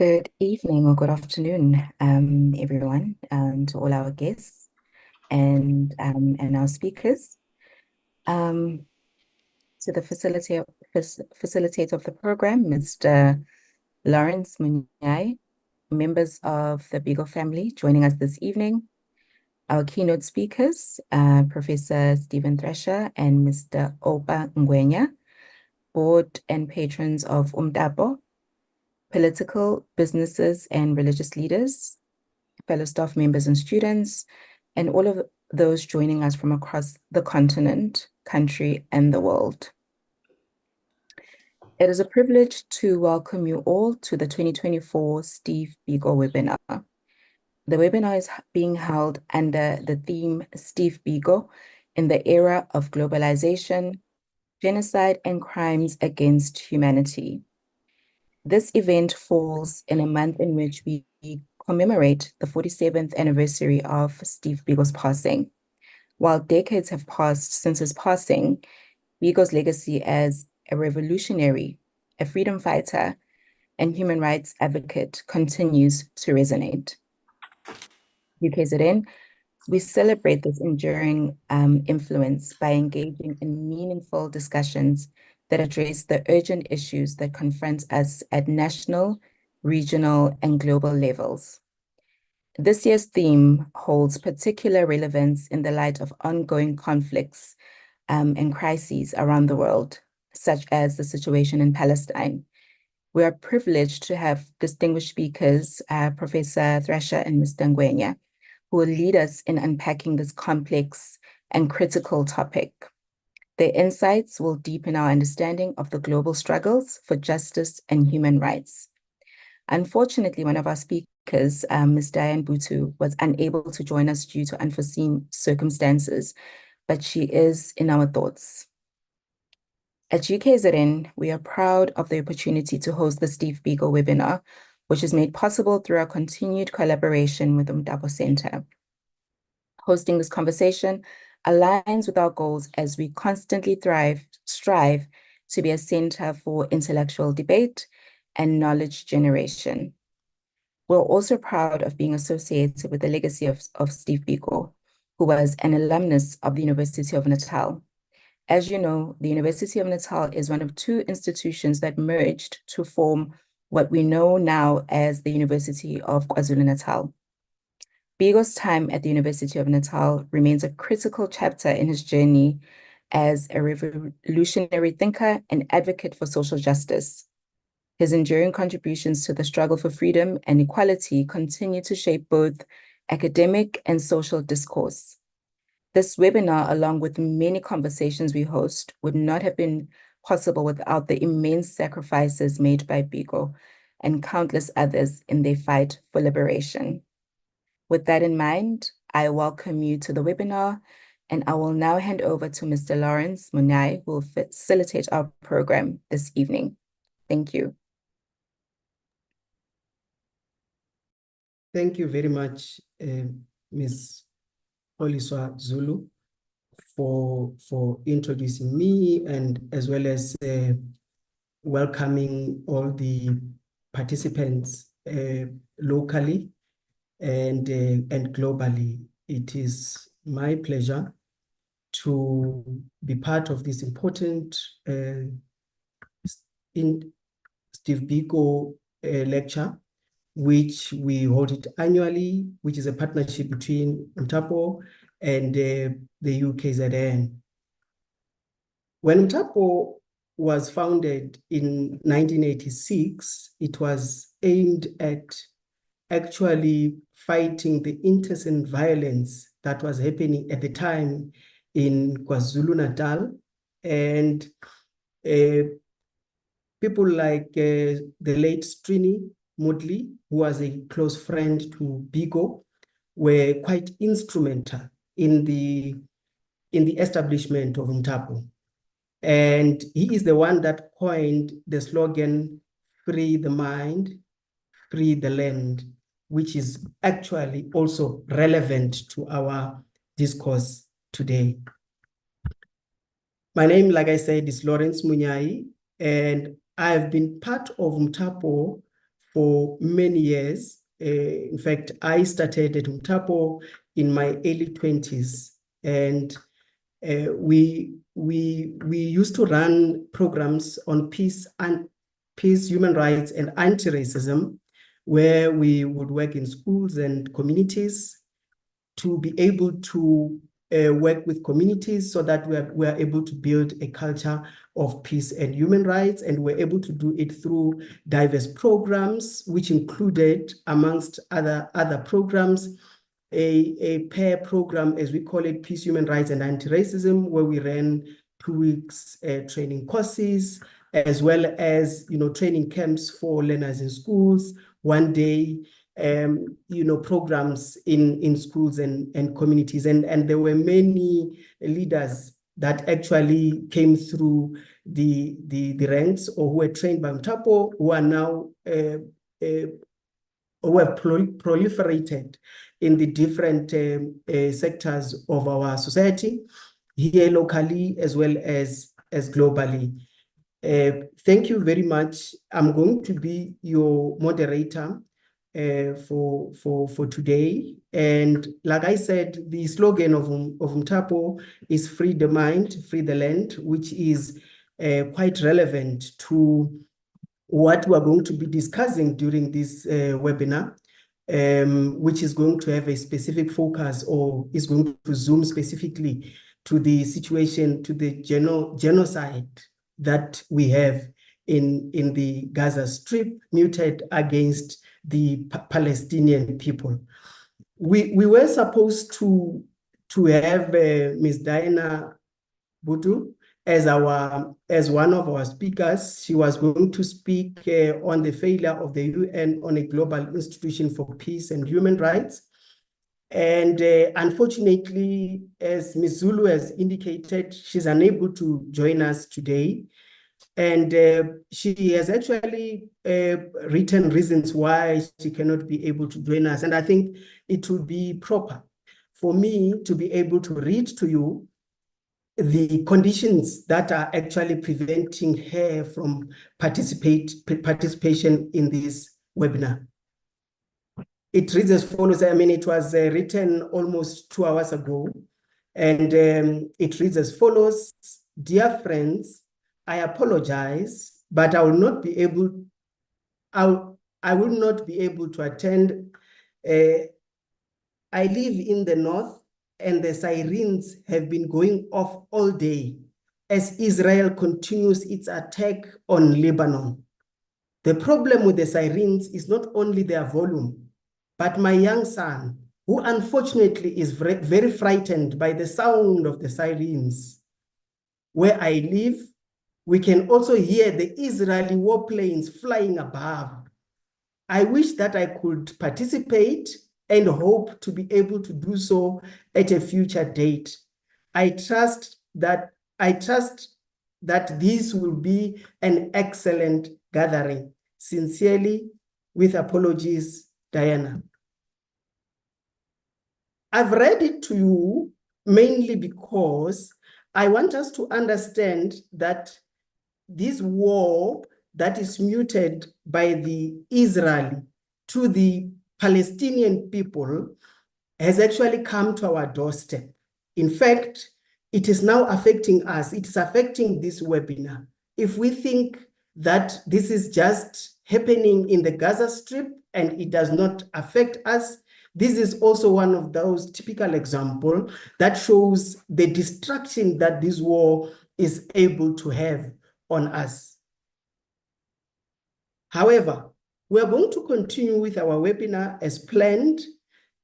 Good evening or good afternoon, everyone, to all our guests and our speakers. Um, to the facilitator of the program, Mr. Lawrence Munyai, members of the Biko family joining us this evening. Our keynote speakers, Professor Stephen Thrasher and Mr. Opa Ngwenya, board and patrons of UMTAPO, political, businesses, and religious leaders, fellow staff members and students, and all of those joining us from across the continent, country, and the world. It is a privilege to welcome you all to the 2024 Steve Biko webinar. The webinar is being held under the theme Steve Biko in the Era of Globalization, Genocide and Crimes Against Humanity. This event falls in a month in which we commemorate the 47th anniversary of Steve Biko's passing. While decades have passed since his passing, Biko's legacy as a revolutionary, a freedom fighter, and human rights advocate continues to resonate. UKZN, we celebrate this enduring influence by engaging in meaningful discussions that address the urgent issues that confront us at national, regional, and global levels. This year's theme holds particular relevance in the light of ongoing conflicts and crises around the world, such as the situation in Palestine. We are privileged to have distinguished speakers, Professor Thrasher and Mr. Ngwenya, who will lead us in unpacking this complex and critical topic. Their insights will deepen our understanding of the global struggles for justice and human rights. Unfortunately, one of our speakers, Ms. Diane Butu, was unable to join us due to unforeseen circumstances, but she is in our thoughts. At UKZN, we are proud of the opportunity to host the Steve Biko webinar, which is made possible through our continued collaboration with the UMTAPO Center. Hosting this conversation aligns with our goals as we constantly strive to be a center for intellectual debate and knowledge generation. We're also proud of being associated with the legacy of Steve Biko, who was an alumnus of the University of Natal. As you know, the University of Natal is one of two institutions that merged to form what we know now as the University of KwaZulu-Natal. Biko's time at the University of Natal remains a critical chapter in his journey as a revolutionary thinker and advocate for social justice. His enduring contributions to the struggle for freedom and equality continue to shape both academic and social discourse. This webinar, along with many conversations we host, would not have been possible without the immense sacrifices made by Biko and countless others in their fight for liberation. With that in mind, I welcome you to the webinar, and I will now hand over to Mr. Lawrence Munyai, who will facilitate our program this evening. Thank you. Thank you very much, Ms. Oliswa Zulu, for introducing me and as well as welcoming all the participants locally and globally. It is my pleasure to be part of this important in Steve Biko lecture, which we hold it annually, which is a partnership between UMTAPO and the UKZN. When UMTAPO was founded in 1986, it was aimed at actually fighting the internecine violence that was happening at the time in KwaZulu-Natal, and people like the late Strini Moodley, who was a close friend to Biko, were quite instrumental in the establishment of UMTAPO. And he is the one that coined the slogan, "Free the mind, free the land," which is actually also relevant to our discourse today. My name, like I said, is Lawrence Munyai, and I've been part of UMTAPO for many years. In fact, I started at Umtapo in my early 20s, and we used to run programs on peace, human rights, and anti-racism, where we would work in schools and communities to be able to work with communities so that we are able to build a culture of peace and human rights, and we're able to do it through diverse programs, which included, amongst other programs, a pair program, as we call it, Peace, Human Rights, and Anti-Racism, where we ran 2 weeks training courses, as well as training camps for learners in schools, 1 day programs in schools and communities. And there were many leaders that actually came through the ranks, or who were trained by Umtapo, who are now who have proliferated in the different sectors of our society, here locally as well as globally. Thank you very much. I'm going to be your moderator for today. And like I said, the slogan of Umtapo is "Free the Mind, Free the Land," which is quite relevant to what we're going to be discussing during this webinar, which is going to have a specific focus, or is going to zoom specifically to the situation, to the genocide that we have in the Gaza Strip, muted against the Palestinian people. We were supposed to have Ms. Diana Butu as one of our speakers. She was going to speak on the failure of the UN on a global institution for peace and human rights. And unfortunately, as Ms. Zulu has indicated, she's unable to join us today. And she has actually written reasons why she cannot be able to join us. And I think it would be proper for me to be able to read to you the conditions that are actually preventing her from participation in this webinar. It reads as follows. I mean, it was written almost 2 hours ago, and it reads as follows. Dear friends, I apologize, but I will not be able to attend. I live in the north, and the sirens have been going off all day as Israel continues its attack on Lebanon. The problem with the sirens is not only their volume, but my young son, who unfortunately is very frightened by the sound of the sirens. Where I live, we can also hear the Israeli warplanes flying above. I wish that I could participate and hope to be able to do so at a future date. I trust that this will be an excellent gathering. Sincerely, with apologies, Diana. I've read it to you mainly because I want us to understand that this war that is muted by the Israeli to the Palestinian people has actually come to our doorstep. In fact, it is now affecting us. It is affecting this webinar. If we think that this is just happening in the Gaza Strip and it does not affect us, this is also one of those typical examples that shows the destruction that this war is able to have on us. However, we are going to continue with our webinar as planned,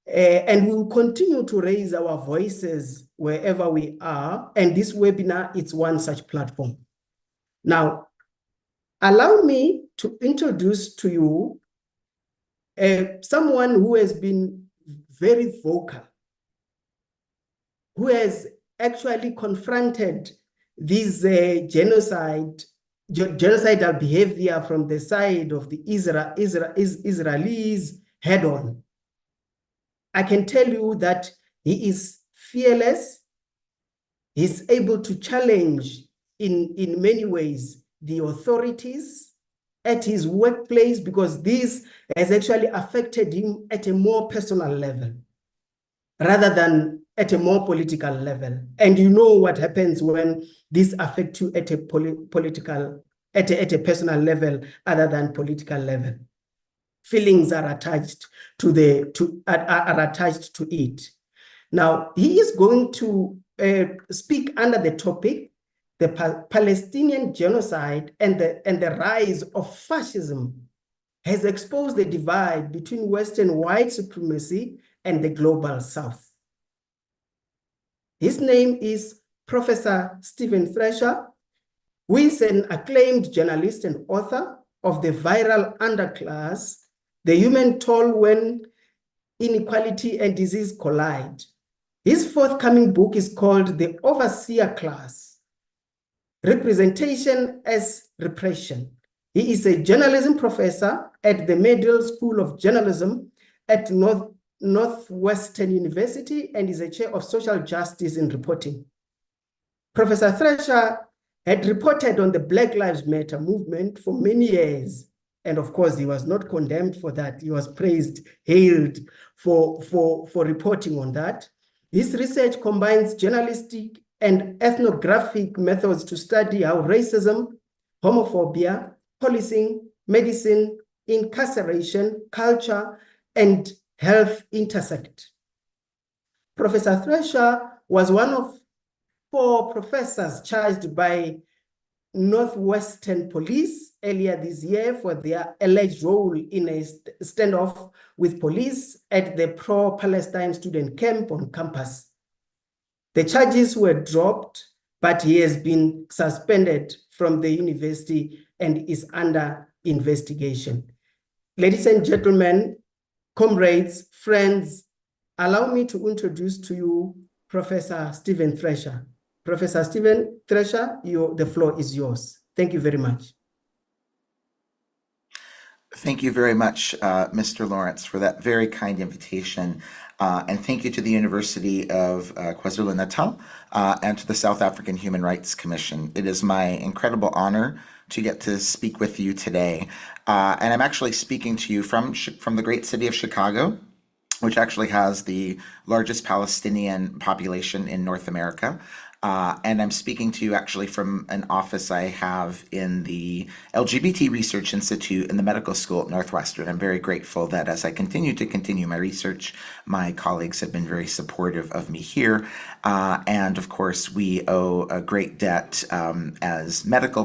and we will continue to raise our voices wherever we are, and this webinar is one such platform. Now, allow me to introduce to you someone who has been very vocal, who has actually confronted this genocidal behavior from the side of the Israelis head on. I can tell you that he is fearless. He's able to challenge in many ways the authorities at his workplace, because this has actually affected him at a more personal level rather than at a more political level. And you know what happens when this affects you at a at a personal level other than political level. Feelings are attached are attached to it. Now, he is going to speak under the topic, the Palestinian genocide and the rise of fascism has exposed the divide between Western white supremacy and the global South. His name is Professor Stephen Thrasher, who is an acclaimed journalist and author of the viral underclass, The Human Toll When Inequality and Disease Collide. His forthcoming book is called The Overseer Class, Representation as Repression. He is a journalism professor at the Medill School of Journalism at Northwestern University and is a chair of social justice in reporting. Professor Thrasher had reported on the Black Lives Matter movement for many years. And of course, he was not condemned for that. He was praised, hailed for reporting on that. His research combines journalistic and ethnographic methods to study how racism, homophobia, policing, medicine, incarceration, culture, and health intersect. Professor Thrasher was one of 4 professors charged by Northwestern Police earlier this year for their alleged role in a standoff with police at the pro-Palestine student camp on campus. The charges were dropped, but he has been suspended from the university and is under investigation. Ladies and gentlemen, comrades, friends, allow me to introduce to you Professor Stephen Thrasher. Professor Stephen Thrasher, the floor is yours. Thank you very much. Thank you very much, Mr. Lawrence, for that very kind invitation. And thank you to the University of KwaZulu-Natal and to the South African Human Rights Commission. It is my incredible honor to get to speak with you today. And I'm actually speaking to you from the great city of Chicago, which actually has the largest Palestinian population in North America. And I'm speaking to you actually from an office I have in the LGBT Research Institute in the medical school at Northwestern. I'm very grateful that as I continue my research, my colleagues have been very supportive of me here. And of course, we owe a great debt as medical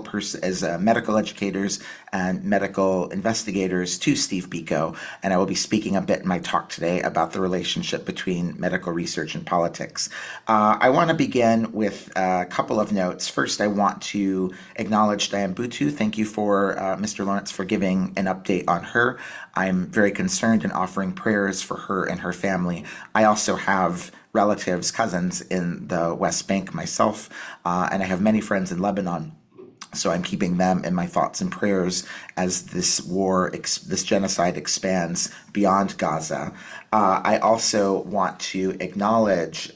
educators and medical investigators to Steve Biko. And I will be speaking a bit in my talk today about the relationship between medical research and politics. I want to begin with a couple of notes. First, I want to acknowledge Diane Butu. Thank you for Mr. Lawrence for giving an update on her. I'm very concerned and offering prayers for her and her family. I also have relatives, cousins in the West Bank myself, and I have many friends in Lebanon. So I'm keeping them in my thoughts and prayers as this war, this genocide expands beyond Gaza. I also want to acknowledge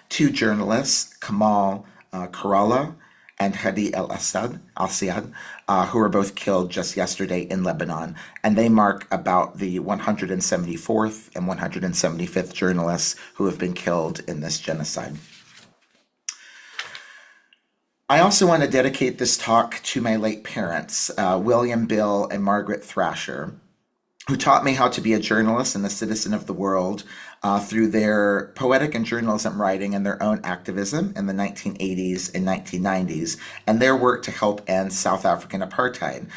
2 journalists, Kamal Karala and Hadi al-Assad, who were both killed just yesterday in Lebanon. And they mark about the 174th and 175th journalists who have been killed in this genocide. I also want to dedicate this talk to my late parents, William, Bill, and Margaret Thrasher, who taught me how to be a journalist and a citizen of the world through their poetic and journalism writing and their own activism in the 1980s and 1990s, and their work to help end South African apartheid.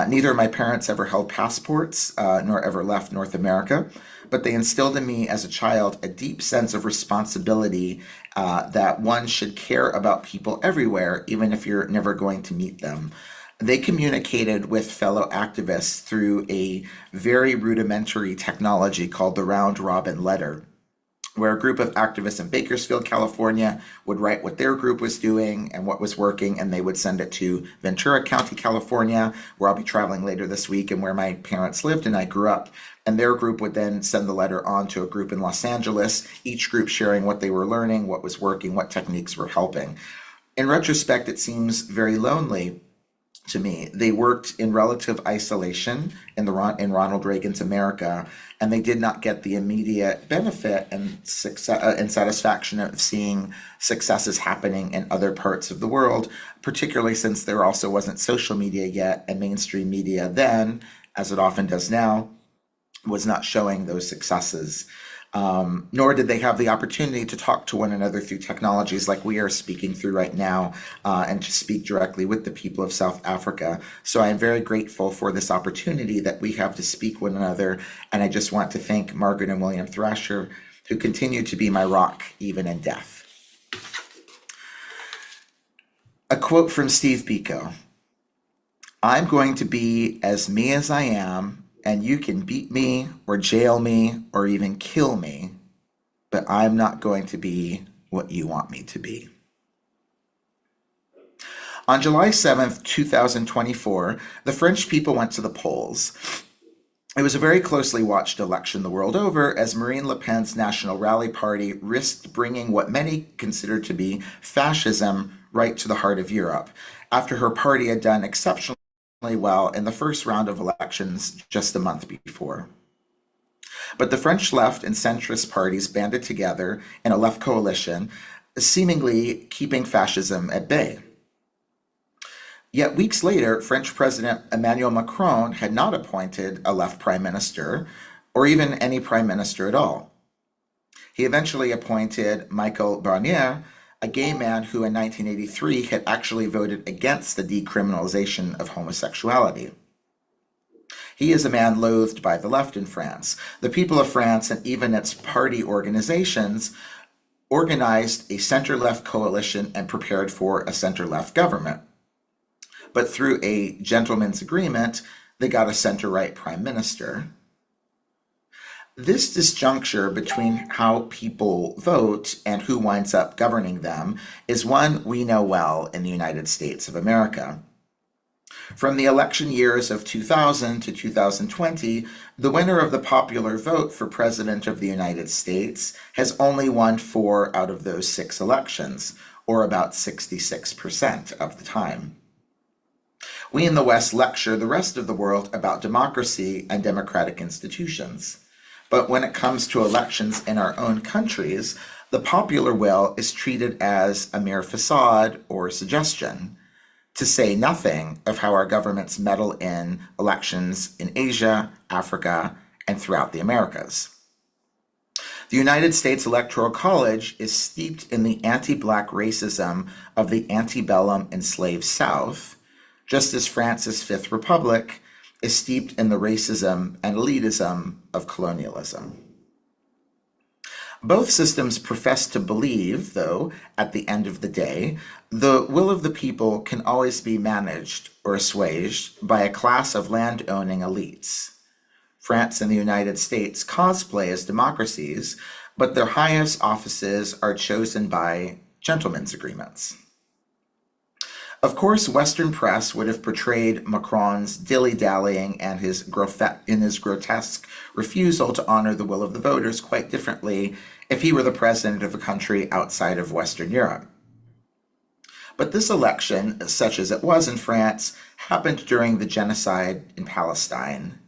Neither of my parents ever held passports, nor ever left North America, but they instilled in me as a child a deep sense of responsibility that one should care about people everywhere, even if you're never going to meet them. They communicated with fellow activists through a very rudimentary technology called the round robin letter, where a group of activists in Bakersfield, California would write what their group was doing and what was working, and they would send it to Ventura County, California, where I'll be traveling later this week and where my parents lived and I grew up. And their group would then send the letter on to a group in Los Angeles, each group sharing what they were learning, what was working, what techniques were helping. In retrospect, it seems very lonely, to me. They worked in relative isolation in Ronald Reagan's America, and they did not get the immediate benefit and success and satisfaction of seeing successes happening in other parts of the world, particularly since there also wasn't social media yet, and mainstream media then, as it often does now, was not showing those successes. Nor did they have the opportunity to talk to one another through technologies like we are speaking through right now, and to speak directly with the people of South Africa. So I am very grateful for this opportunity that we have to speak one another, and I just want to thank Margaret and William Thrasher, who continue to be my rock even in death. A quote from Steve Biko: "I'm going to be as me as I am, and you can beat me or jail me or even kill me, but I'm not going to be what you want me to be." On July 7th, 2024, the French people went to the polls. It was a very closely watched election the world over, as Marine Le Pen's National Rally Party risked bringing what many considered to be fascism right to the heart of Europe, after her party had done exceptionally well in the first round of elections just a month before. But the French left and centrist parties banded together in a left coalition, seemingly keeping fascism at bay. Yet weeks later, French President Emmanuel Macron had not appointed a left prime minister, or even any prime minister at all. He eventually appointed Michel Barnier, a gay man who in 1983 had actually voted against the decriminalization of homosexuality. He is a man loathed by the left in France. The people of France and even its party organizations organized a center-left coalition and prepared for a center-left government. But through a gentleman's agreement, they got a center-right prime minister. This disjuncture between how people vote and who winds up governing them is one we know well in the United States of America. From the election years of 2000 to 2020, the winner of the popular vote for President of the United States has only won 4 out of those 6 elections, or about 66% of the time. We in the West lecture the rest of the world about democracy and democratic institutions. But when it comes to elections in our own countries, the popular will is treated as a mere facade or suggestion, to say nothing of how our governments meddle in elections in Asia, Africa, and throughout the Americas. The United States Electoral College is steeped in the anti-Black racism of the antebellum enslaved South, just as France's Fifth Republic is steeped in the racism and elitism of colonialism. Both systems profess to believe, though, at the end of the day, the will of the people can always be managed or assuaged by a class of land-owning elites. France and the United States cosplay as democracies, but their highest offices are chosen by gentlemen's agreements. Of course, Western press would have portrayed Macron's dilly-dallying and his grotesque refusal to honor the will of the voters quite differently if he were the president of a country outside of Western Europe. But this election, such as it was in France, happened during the genocide in Palestine.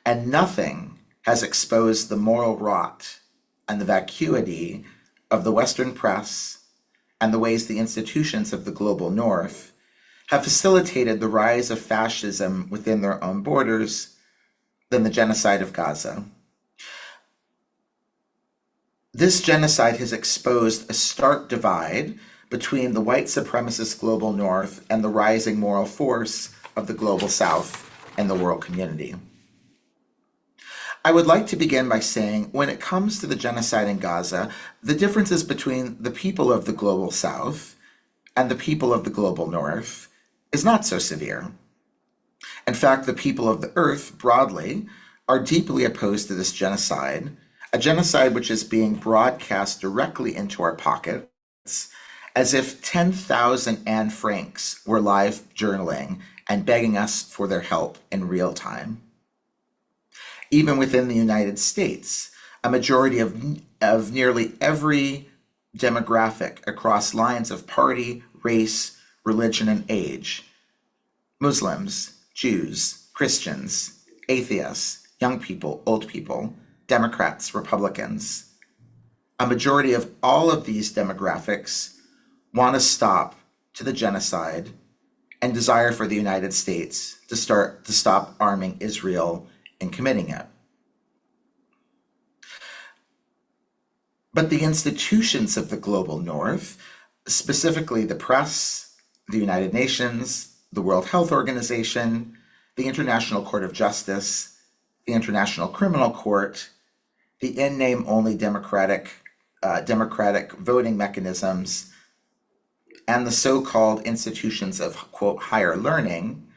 And nothing has exposed the moral rot and the vacuity of the Western press and the ways the institutions of the global North have facilitated the rise of fascism within their own borders than the genocide of Gaza. This genocide has exposed a stark divide between the white supremacist global North and the rising moral force of the global South and the world community. I would like to begin by saying, when it comes to the genocide in Gaza, the differences between the people of the global South and the people of the global North is not so severe. In fact, the people of the earth, broadly, are deeply opposed to this genocide, a genocide which is being broadcast directly into our pockets, as if 10,000 Anne Franks were live journaling and begging us for their help in real time. Even within the United States, a majority of nearly every demographic across lines of party, race, religion, and age Muslims, Jews, Christians, atheists, young people, old people, Democrats, Republicans. A majority of all of these demographics want to stop to the genocide and desire for the United States to stop arming Israel and committing it. But the institutions of the global North, specifically the press, the United Nations, the World Health Organization, the International Court of Justice, the International Criminal Court, the in-name only democratic voting mechanisms, and the so-called institutions of, quote, higher learning,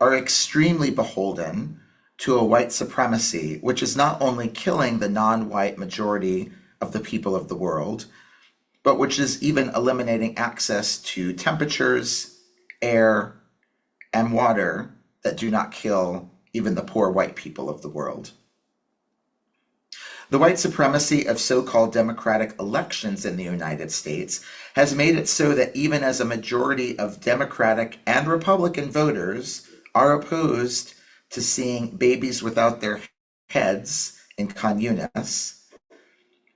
are extremely beholden to a white supremacy, which is not only killing the non-white majority of the people of the world, but which is even eliminating access to temperatures, air, and water that do not kill even the poor white people of the world. The white supremacy of so-called democratic elections in the United States has made it so that even as a majority of Democratic and Republican voters are opposed to seeing babies without their heads in communis,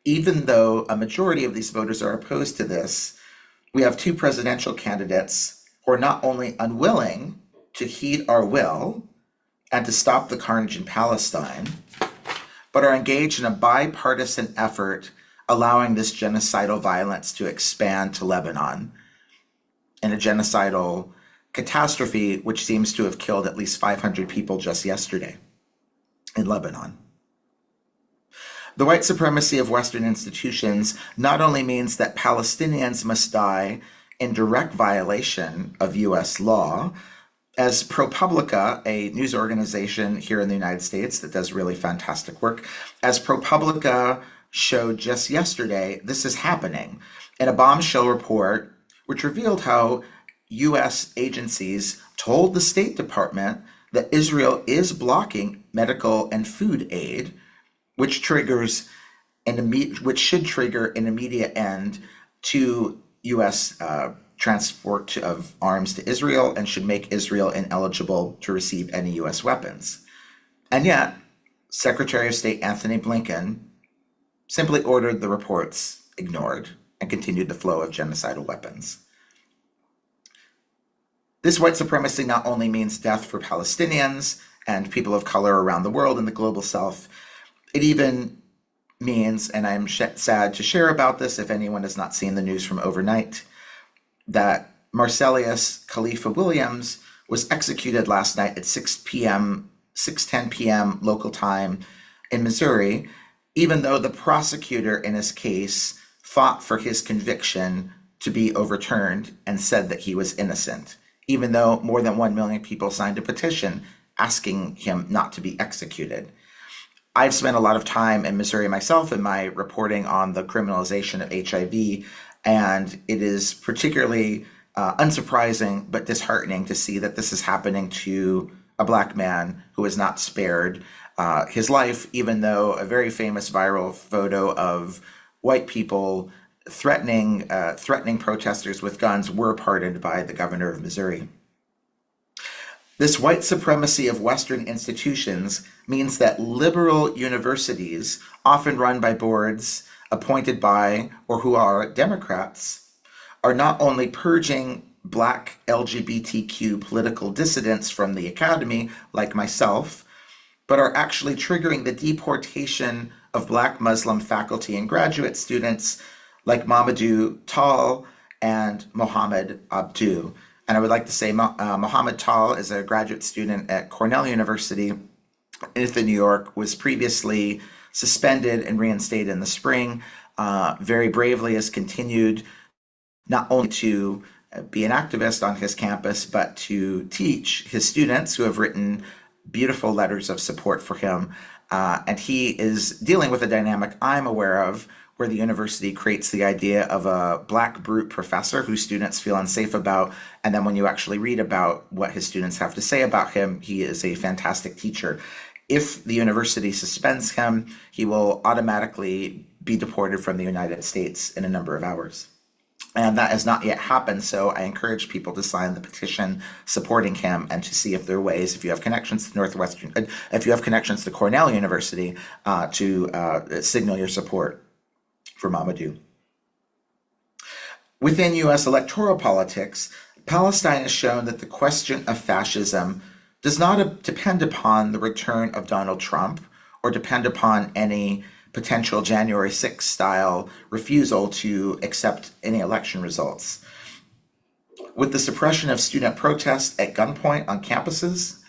even though a majority of these voters are opposed to this, we have two presidential candidates who are not only unwilling to heed our will and to stop the carnage in Palestine, but are engaged in a bipartisan effort allowing this genocidal violence to expand to Lebanon in a genocidal catastrophe which seems to have killed at least 500 people just yesterday in Lebanon. The white supremacy of Western institutions not only means that Palestinians must die in direct violation of US law, as ProPublica, a news organization here in the United States that does really fantastic work, as ProPublica showed just yesterday, this is happening in a bombshell report which revealed how US agencies told the State Department that Israel is blocking medical and food aid, which should trigger an immediate end to US transport of arms to Israel and should make Israel ineligible to receive any US weapons. And yet, Secretary of State Anthony Blinken simply ordered the reports ignored and continued the flow of genocidal weapons. This white supremacy not only means death for Palestinians and people of color around the world in the global south, it even means, and I'm sad to share about this if anyone has not seen the news from overnight, that Marcellus Khalifa Williams was executed last night at 6:10 p.m. local time in Missouri, even though the prosecutor in his case fought for his conviction to be overturned and said that he was innocent, even though more than 1 million people signed a petition asking him not to be executed. I've spent a lot of time in Missouri myself in my reporting on the criminalization of HIV, and it is particularly unsurprising but disheartening to see that this is happening to a Black man who is not spared his life, even though a very famous viral photo of white people threatening protesters with guns were pardoned by the governor of Missouri. This white supremacy of Western institutions means that liberal universities, often run by boards appointed by or who are Democrats, are not only purging Black LGBTQ political dissidents from the academy, like myself, but are actually triggering the deportation of Black Muslim faculty and graduate students like Mamadou Tall and Mohammed Abdu. And I would like to say Mohammed Tall is a graduate student at Cornell University in New York, was previously suspended and reinstated in the spring, very bravely has continued not only to be an activist on his campus, but to teach his students who have written beautiful letters of support for him. And he is dealing with a dynamic I'm aware of, where the university creates the idea of a Black brute professor who students feel unsafe about. And then when you actually read about what his students have to say about him, he is a fantastic teacher. If the university suspends him, he will automatically be deported from the United States in a number of hours. And that has not yet happened, so I encourage people to sign the petition supporting him and to see if there are ways, if you have connections to if you have connections to Cornell University, to signal your support for Mamadou. Within U.S. electoral politics, Palestine has shown that the question of fascism does not depend upon the return of Donald Trump or depend upon any potential January 6th style refusal to accept any election results. With the suppression of student protests at gunpoint on campuses,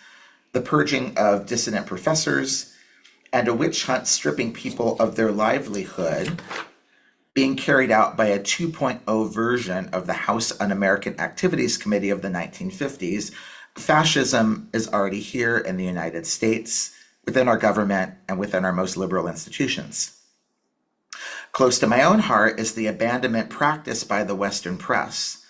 the purging of dissident professors, and a witch hunt stripping people of their livelihood being carried out by a 2.0 version of the House Un-American Activities Committee of the 1950s, fascism is already here in the United States, within our government and within our most liberal institutions. Close to my own heart is the abandonment practiced by the Western press,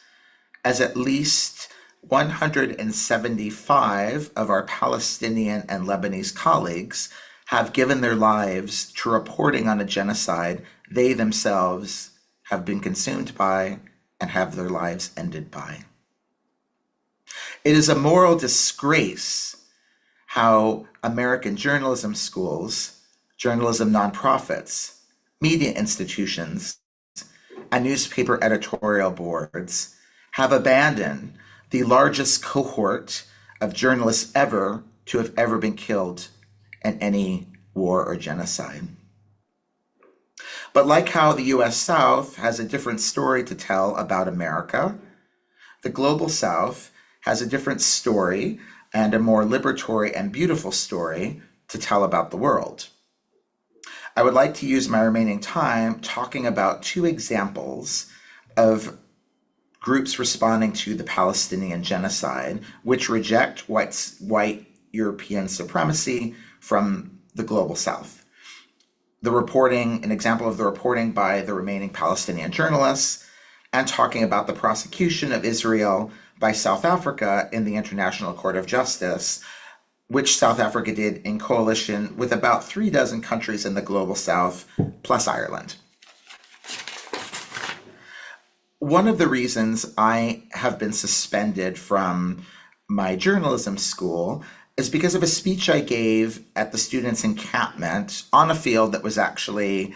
as at least 175 of our Palestinian and Lebanese colleagues have given their lives to reporting on a genocide they themselves have been consumed by and have their lives ended by. It is a moral disgrace how American journalism schools, journalism nonprofits, media institutions, and newspaper editorial boards have abandoned the largest cohort of journalists ever to have ever been killed in any war or genocide. But like how the US South has a different story to tell about America, the Global South has a different story and a more liberatory and beautiful story to tell about the world. I would like to use my remaining time talking about two examples of groups responding to the Palestinian genocide, which reject white European supremacy from the Global South. An example of the reporting by the remaining Palestinian journalists, and talking about the prosecution of Israel by South Africa in the International Court of Justice, which South Africa did in coalition with about 36 countries in the Global South, plus Ireland. One of the reasons I have been suspended from my journalism school is because of a speech I gave at the students' encampment on a field that was actually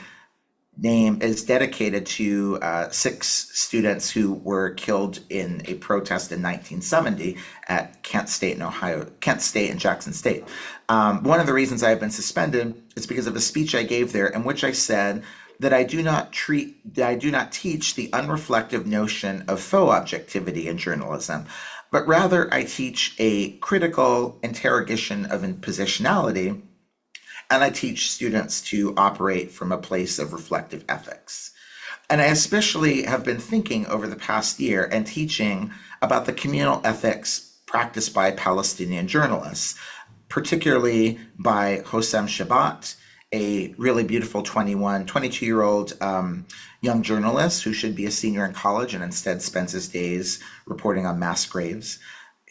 dedicated to 6 students who were killed in a protest in 1970 at Kent State and Jackson State. One of the reasons I have been suspended is because of a speech I gave there in which I said that I do not teach the unreflective notion of faux objectivity in journalism, but rather I teach a critical interrogation of impositionality, and I teach students to operate from a place of reflective ethics. And I especially have been thinking over the past year and teaching about the communal ethics practiced by Palestinian journalists, particularly by Hossam Shabat, a really beautiful 22-year-old young journalist who should be a senior in college and instead spends his days reporting on mass graves,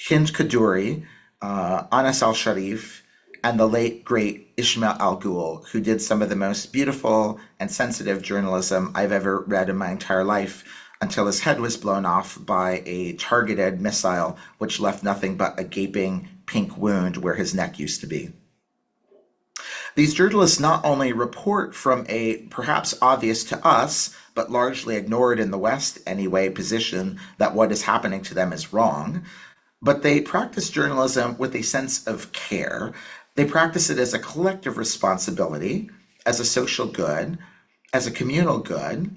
Hind Kaduri, Anas al-Sharif, and the late, great Ishmael Al-Ghul, who did some of the most beautiful and sensitive journalism I've ever read in my entire life, until his head was blown off by a targeted missile, which left nothing but a gaping pink wound where his neck used to be. These journalists not only report from a perhaps obvious to us, but largely ignored in the West anyway, position that what is happening to them is wrong, but they practice journalism with a sense of care. They practice it as a collective responsibility, as a social good, as a communal good,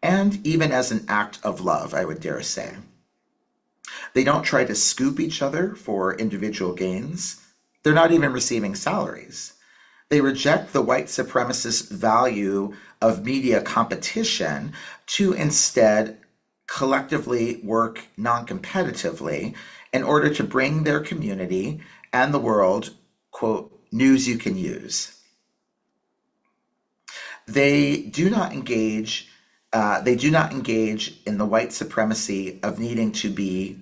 and even as an act of love, I would dare say. They don't try to scoop each other for individual gains. They're not even receiving salaries. They reject the white supremacist value of media competition to instead collectively work non-competitively in order to bring their community and the world, quote, news you can use. They do not engage in the white supremacy of needing to be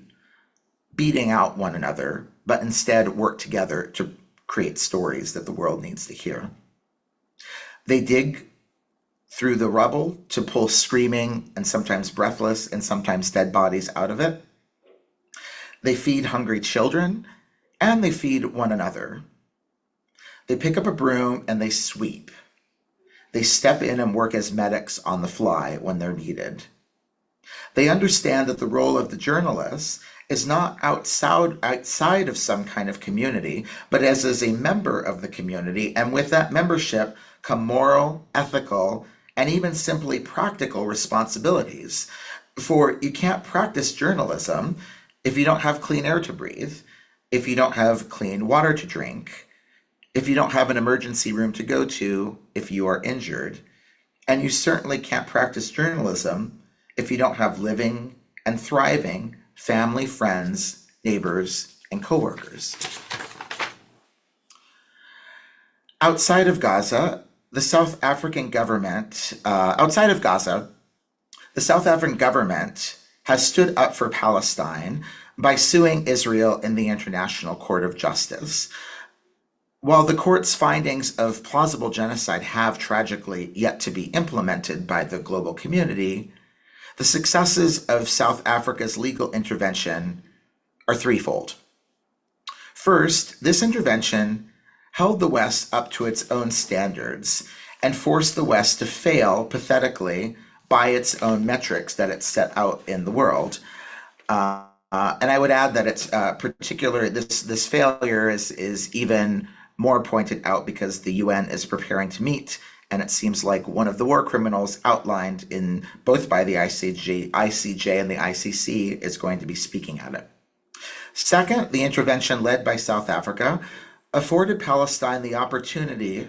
beating out one another, but instead work together to create stories that the world needs to hear. They dig through the rubble to pull screaming and sometimes breathless and sometimes dead bodies out of it. They feed hungry children, and they feed one another. They pick up a broom and they sweep. They step in and work as medics on the fly when they're needed. They understand that the role of the journalist is not outside of some kind of community, but as a member of the community, and with that membership come moral, ethical, and even simply practical responsibilities. For you can't practice journalism if you don't have clean air to breathe, if you don't have clean water to drink, if you don't have an emergency room to go to if you are injured. And you certainly can't practice journalism if you don't have living and thriving family, friends, neighbors, and coworkers. Outside of Gaza, the South African government has stood up for Palestine by suing Israel in the International Court of Justice. While the court's findings of plausible genocide have tragically yet to be implemented by the global community, the successes of South Africa's legal intervention are threefold. First, this intervention held the West up to its own standards and forced the West to fail pathetically by its own metrics that it set out in the world. And I would add that it's this failure is even more pointed out because the UN is preparing to meet, and it seems like one of the war criminals outlined in both by the ICJ and the ICC is going to be speaking at it. Second, the intervention led by South Africa afforded Palestine the opportunity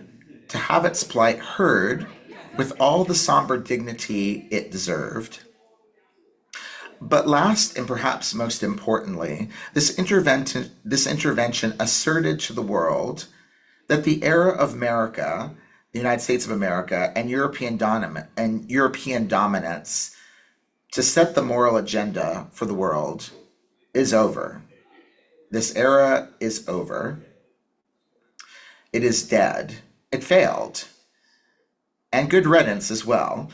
to have its plight heard with all the somber dignity it deserved. But last and perhaps most importantly, this intervention asserted to the world that the era of America, the United States of America, and European dominance to set the moral agenda for the world is over. This era is over. It is dead. It failed. And good riddance as well.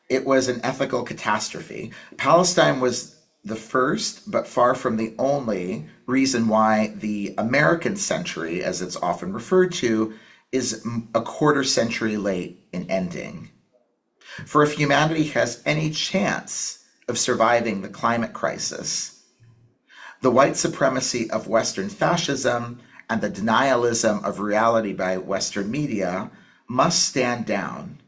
It was an ethical catastrophe. Palestine was the first, but far from the only, reason why the American century, as it's often referred to, is a quarter century late in ending. For if humanity has any chance of surviving the climate crisis, the white supremacy of Western fascism and the denialism of reality by Western media must stand down,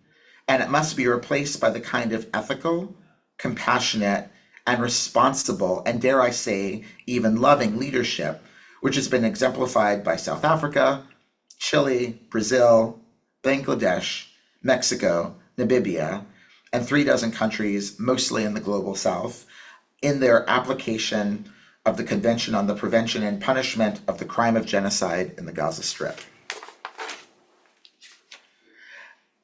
and it must be replaced by the kind of ethical, compassionate, and responsible, and dare I say, even loving leadership, which has been exemplified by South Africa, Chile, Brazil, Bangladesh, Mexico, Namibia, and 36 countries, mostly in the global South, in their application of the Convention on the Prevention and Punishment of the Crime of Genocide in the Gaza Strip.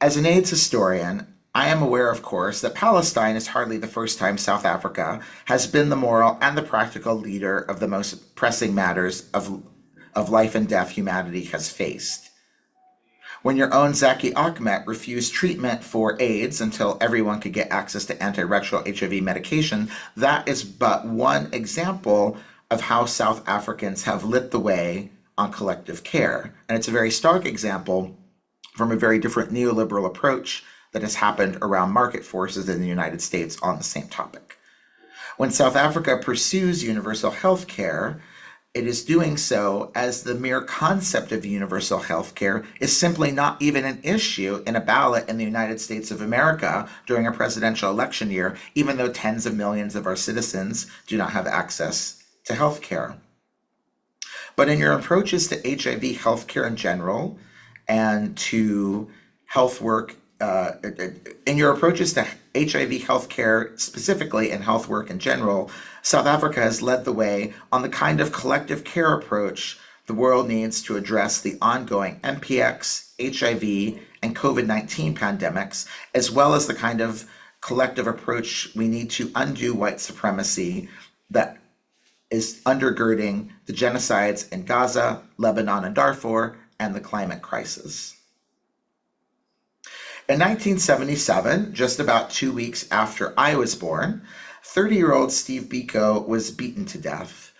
As an AIDS historian, I am aware, of course, that Palestine is hardly the first time South Africa has been the moral and the practical leader of the most pressing matters of life and death humanity has faced. When your own Zaki Ahmed refused treatment for AIDS until everyone could get access to antiretroviral HIV medication, that is but one example of how South Africans have lit the way on collective care. And it's a very stark example from a very different neoliberal approach that has happened around market forces in the United States on the same topic. When South Africa pursues universal health care, it is doing so as the mere concept of universal health care is simply not even an issue in a ballot in the United States of America during a presidential election year, even though tens of millions of our citizens do not have access to health care. But in your approaches to HIV health care in general and to health work, in your approaches to HIV healthcare specifically and health work in general, South Africa has led the way on the kind of collective care approach the world needs to address the ongoing MPX, HIV, and COVID-19 pandemics, as well as the kind of collective approach we need to undo white supremacy that is undergirding the genocides in Gaza, Lebanon, and Darfur, and the climate crisis. In 1977, just about 2 weeks after I was born, 30-year-old Steve Biko was beaten to death.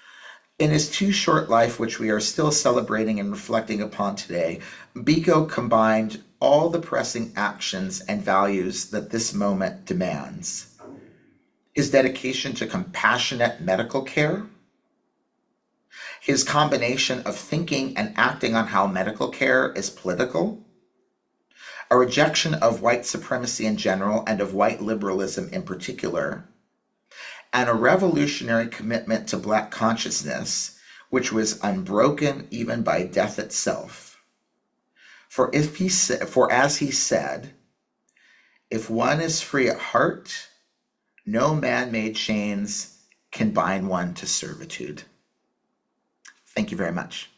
In his too short life, which we are still celebrating and reflecting upon today, Biko combined all the pressing actions and values that this moment demands. His dedication to compassionate medical care, his combination of thinking and acting on how medical care is political, a rejection of white supremacy in general and of white liberalism in particular, and a revolutionary commitment to Black consciousness, which was unbroken even by death itself. For as he said, if one is free at heart, no man-made chains can bind one to servitude. Thank you very much.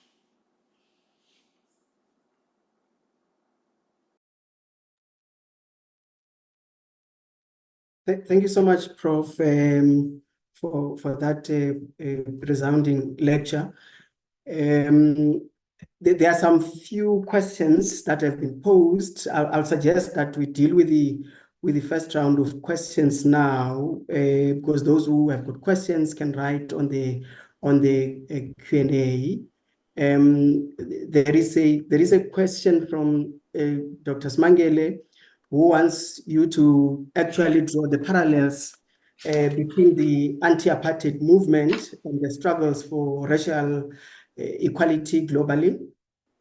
Thank you so much, Prof, for that resounding lecture. There are some few questions that have been posed. I'll suggest that we deal with the first round of questions now, because those who have got questions can write on the Q&A. There is a question from Dr. Smangele, who wants you to actually draw the parallels between the anti-apartheid movement and the struggles for racial equality globally,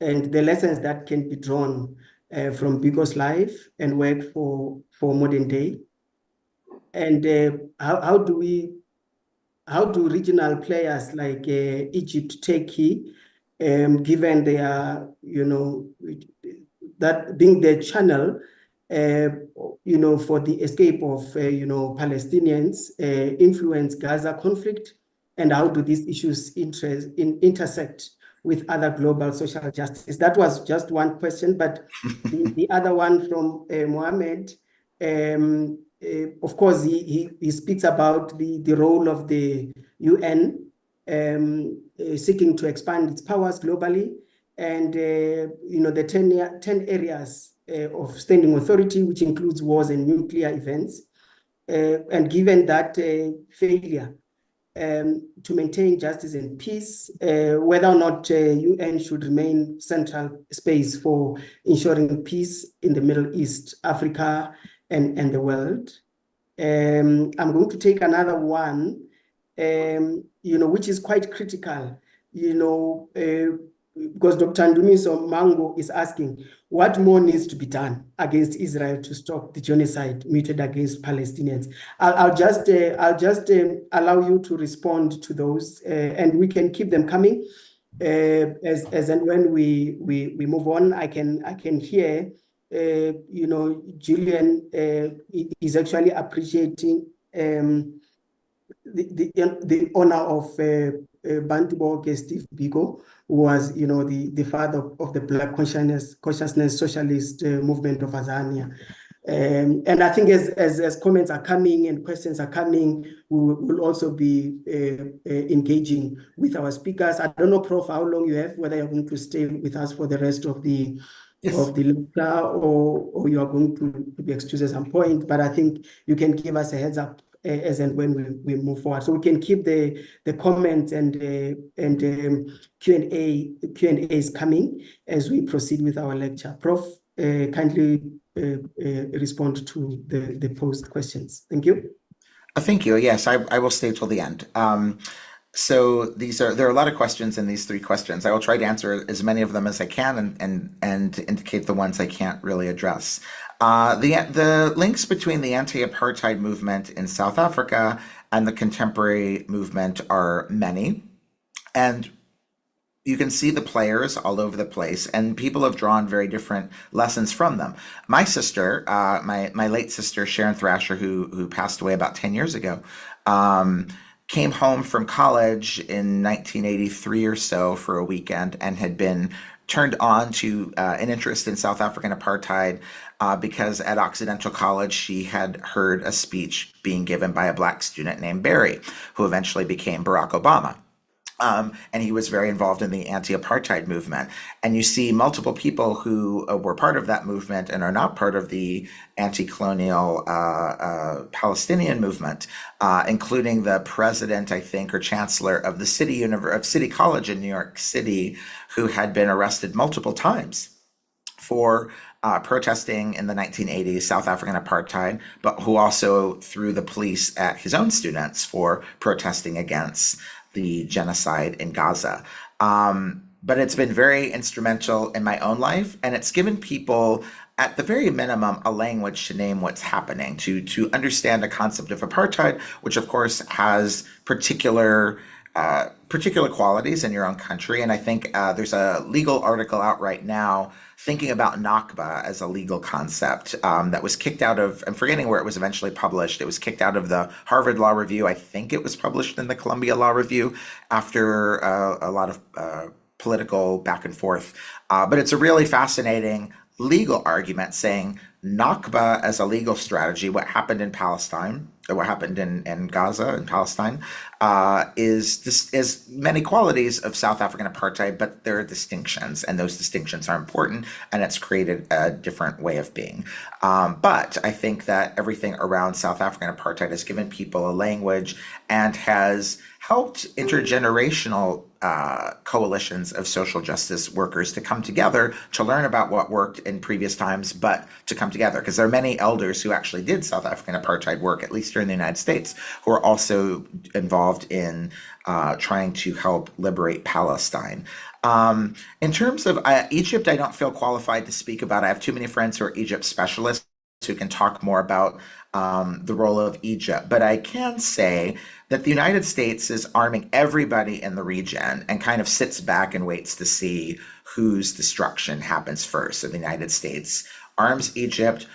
and the lessons that can be drawn from Biko's life and work for modern day. And how do regional players like Egypt take key, given their, that being the channel, for the escape of, Palestinians, influence Gaza conflict, and how do these issues intersect with other global social justice? That was just one question, but the other one from Mohammed, of course, he speaks about the role of the UN seeking to expand its powers globally, and the 10 areas of standing authority, which includes wars and nuclear events. And given that failure to maintain justice and peace, whether or not UN should remain central space for ensuring peace in the Middle East, Africa, and the world. I'm going to take another one, which is quite critical, because Dr. Ndumiso Mango is asking, what more needs to be done against Israel to stop the genocide meted against Palestinians? I'll just allow you to respond to those, and we can keep them coming as and when we move on. I can hear, Julian is actually appreciating the honor of Bantu Boke Steve Biko, who was, the father of the Black consciousness socialist movement of Azania. And I think as comments are coming and questions are coming, we will also be engaging with our speakers. I don't know, Prof, how long you have, whether you're going to stay with us for the rest of the lecture, or you are going to be excused at some point, but I think you can give us a heads up as and when we move forward. So we can keep the comments and Q&As coming as we proceed with our lecture. Prof, kindly respond to the posed questions. Thank you. Thank you. Yes, I will stay till the end. So there are a lot of questions in these three questions. I will try to answer as many of them as I can and indicate the ones I can't really address. The links between the anti-apartheid movement in South Africa and the contemporary movement are many, and you can see the players all over the place, and people have drawn very different lessons from them. My sister, my late sister Sharon Thrasher, who passed away about 10 years ago, came home from college in 1983 or so for a weekend and had been turned on to an interest in South African apartheid because at Occidental College she had heard a speech being given by a Black student named Barry, who eventually became Barack Obama. And he was very involved in the anti-apartheid movement. And you see multiple people who were part of that movement and are not part of the anti-colonial Palestinian movement, including the president, I think, or chancellor of the City College in New York City, who had been arrested multiple times for protesting in the 1980s South African apartheid, but who also threw the police at his own students for protesting against the genocide in Gaza. But it's been very instrumental in my own life, and it's given people, at the very minimum, a language to name what's happening, to understand the concept of apartheid, which of course has particular qualities in your own country. And I think there's a legal article out right now thinking about Nakba as a legal concept that was kicked out of, I'm forgetting where it was eventually published. It was kicked out of the Harvard Law Review. I think it was published in the Columbia Law Review after a lot of political back and forth. But it's a really fascinating legal argument saying Nakba as a legal strategy, what happened in Palestine, or what happened in Gaza and Palestine, is many qualities of South African apartheid, but there are distinctions, and those distinctions are important, and it's created a different way of being. But I think that everything around South African apartheid has given people a language and has helped intergenerational coalitions of social justice workers to come together to learn about what worked in previous times, but to come together. Because there are many elders who actually did South African apartheid work, at least here in the United States, who are also involved in trying to help liberate Palestine. In terms of Egypt, I don't feel qualified to speak about. I have too many friends who are Egypt specialists who can talk more about the role of Egypt. But I can say that the United States is arming everybody in the region and kind of sits back and waits to see whose destruction happens first. So the United States arms Egypt.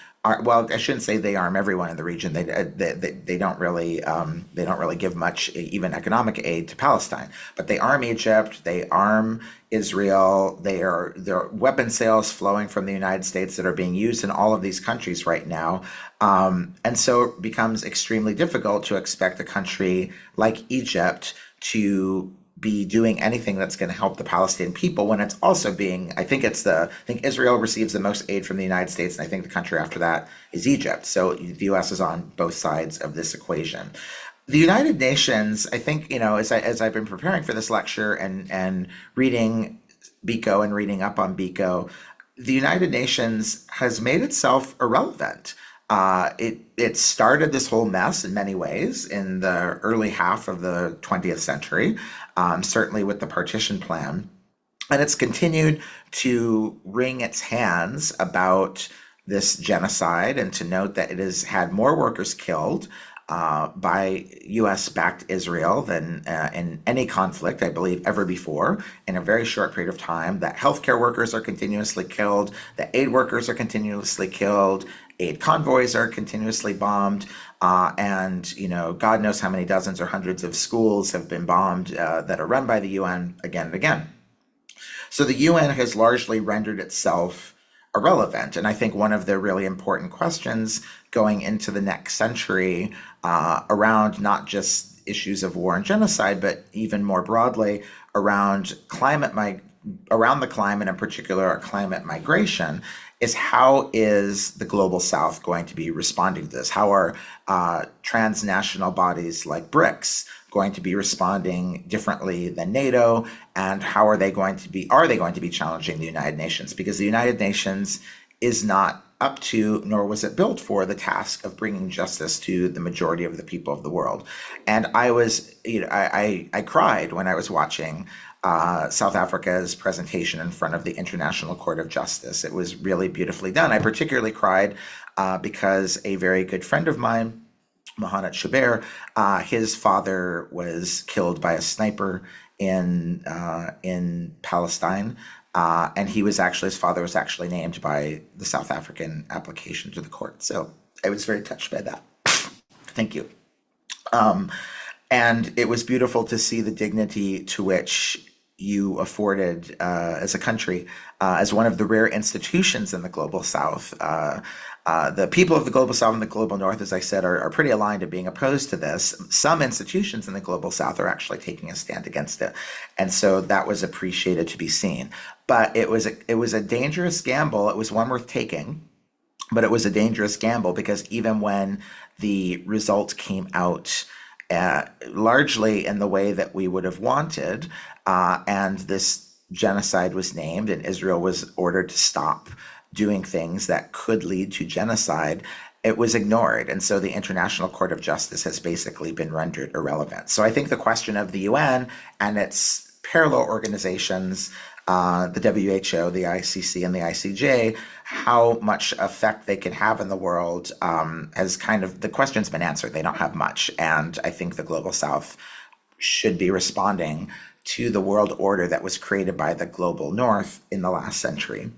Well, I shouldn't say they arm everyone in the region. They don't really give much even economic aid to Palestine, but they arm Egypt. They arm Israel. There are weapon sales flowing from the United States that are being used in all of these countries right now, and so it becomes extremely difficult to expect a country like Egypt to be doing anything that's going to help the Palestinian people when it's also being, I think Israel receives the most aid from the United States, and I think the country after that is Egypt. So the US is on both sides of this equation. The United Nations, I think, as I've been preparing for this lecture and reading Biko and reading up on Biko, the United Nations has made itself irrelevant. It started this whole mess in many ways in the early half of the 20th century, certainly with the partition plan. And it's continued to wring its hands about this genocide and to note that it has had more workers killed by US-backed Israel than in any conflict, I believe, ever before in a very short period of time, that healthcare workers are continuously killed, that aid workers are continuously killed, aid convoys are continuously bombed, and God knows how many dozens or hundreds of schools have been bombed that are run by the UN again and again. So the UN has largely rendered itself irrelevant. And I think one of the really important questions going into the next century around not just issues of war and genocide, but even more broadly around the climate, in particular climate migration, is how is the global South going to be responding to this? How are transnational bodies like BRICS going to be responding differently than NATO? And are they going to be challenging the United Nations? Because the United Nations is not up to, nor was it built for, the task of bringing justice to the majority of the people of the world. And I cried when I was watching South Africa's presentation in front of the International Court of Justice. It was really beautifully done. I particularly cried because a very good friend of mine, Mohamed Shaber, his father was killed by a sniper in Palestine, and his father was actually named by the South African application to the court. So I was very touched by that. Thank you. And it was beautiful to see the dignity to which you afforded as a country, as one of the rare institutions in the Global South. The people of the Global South and the Global North, as I said, are pretty aligned to being opposed to this. Some institutions in the Global South are actually taking a stand against it. And so that was appreciated to be seen. But it was a dangerous gamble. It was one worth taking. But it was a dangerous gamble because even when the results came out largely in the way that we would have wanted, and this genocide was named and Israel was ordered to stop doing things that could lead to genocide, it was ignored. And so the International Court of Justice has basically been rendered irrelevant. So I think the question of the UN and its parallel organizations, the WHO, the ICC, and the ICJ, how much effect they can have in the world has kind of, the question's been answered. They don't have much. And I think the Global South should be responding to the world order that was created by the Global North in the last century.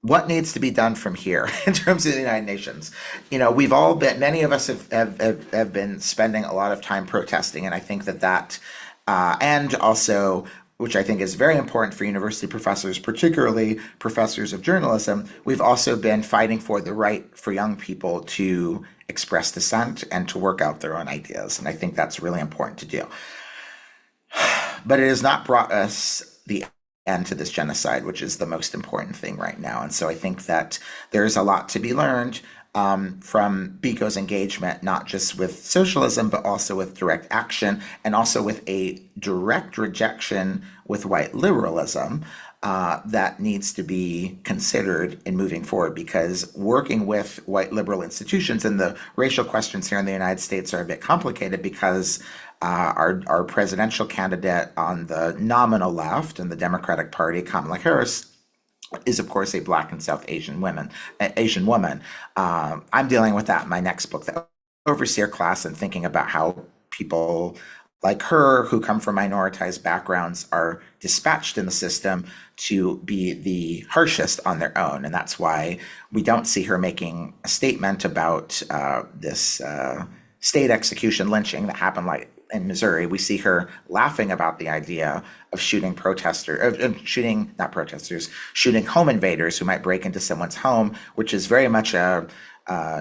What needs to be done from here in terms of the United Nations? You know, we've all been, many of us have been spending a lot of time protesting, and I think that and also, which I think is very important for university professors, particularly professors of journalism, we've also been fighting for the right for young people to express dissent and to work out their own ideas. And I think that's really important to do. But it has not brought us the end to this genocide, which is the most important thing right now. And so I think that there's a lot to be learned from Biko's engagement, not just with socialism, but also with direct action and also with a direct rejection with white liberalism that needs to be considered in moving forward, because working with white liberal institutions, and the racial questions here in the United States are a bit complicated because our presidential candidate on the nominal left in the Democratic Party, Kamala Harris, is of course a Black and South Asian woman. I'm dealing with that in my next book, the Overseer Class, and thinking about how people like her who come from minoritized backgrounds are dispatched in the system to be the harshest on their own. And that's why we don't see her making a statement about this state execution lynching that happened like in Missouri. We see her laughing about the idea of shooting shooting home invaders who might break into someone's home, which is very much a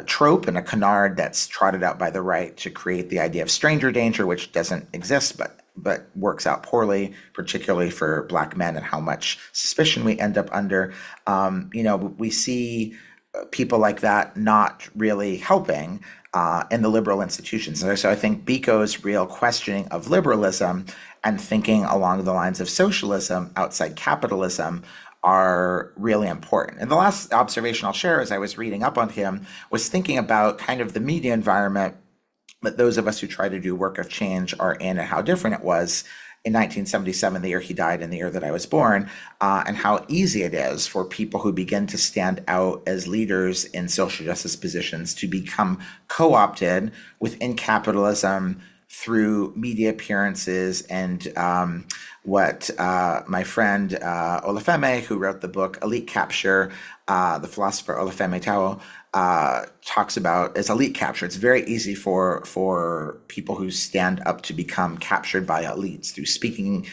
trope and a canard that's trotted out by the right to create the idea of stranger danger, which doesn't exist, but works out poorly, particularly for Black men, and how much suspicion we end up under. We see people like that not really helping in the liberal institutions. And so I think Biko's real questioning of liberalism and thinking along the lines of socialism outside capitalism are really important. And the last observation I'll share as I was reading up on him was thinking about kind of the media environment that those of us who try to do work of change are in, and how different it was in 1977, the year he died and the year that I was born, and how easy it is for people who begin to stand out as leaders in social justice positions to become co-opted within capitalism through media appearances. And what my friend Olufemi, who wrote the book Elite Capture, the philosopher Olufemi Tao, talks about is elite capture. It's very easy for people who stand up to become captured by elites through speaking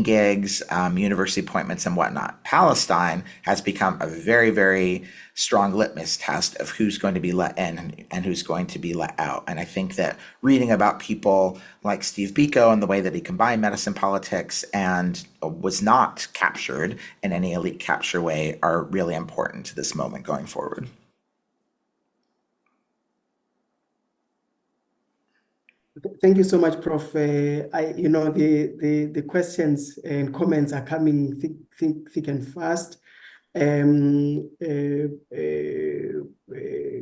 gigs, university appointments, and whatnot. Palestine has become a very, very strong litmus test of who's going to be let in and who's going to be let out. And I think that reading about people like Steve Biko and the way that he combined medicine politics and was not captured in any elite capture way are really important to this moment going forward. Thank you so much, Prof. The questions and comments are coming thick and fast.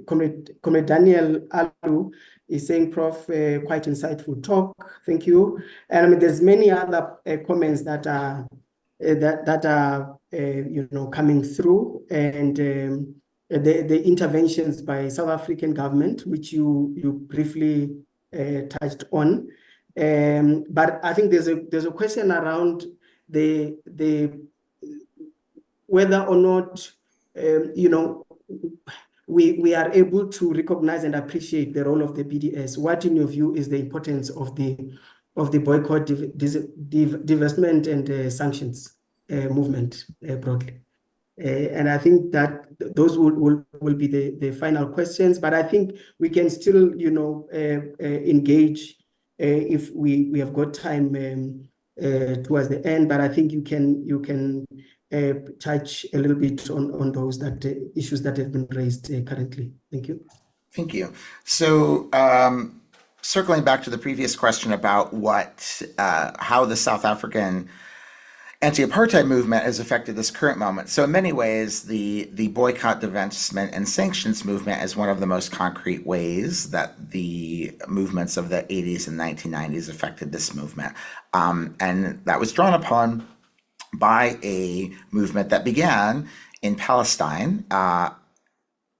Comrade Daniel Alu is saying, Prof, quite insightful talk. Thank you. And I mean, there's many other comments that are coming through, and the interventions by South African government, which you briefly touched on, but I think there's a question around the whether or not we are able to recognize and appreciate the role of the BDS. What, in your view, is the importance of the of the boycott, divestment, and sanctions movement broadly. And I think that those will be the final questions. But I think we can still, engage if we have got time towards the end. But I think you can touch a little bit on those issues that have been raised currently. Thank you. Thank you. So, circling back to the previous question about how the South African anti-apartheid movement has affected this current moment. So in many ways, the boycott, divestment, and sanctions movement is one of the most concrete ways that the movements of the 80s and 1990s affected this movement. And that was drawn upon by a movement that began in Palestine,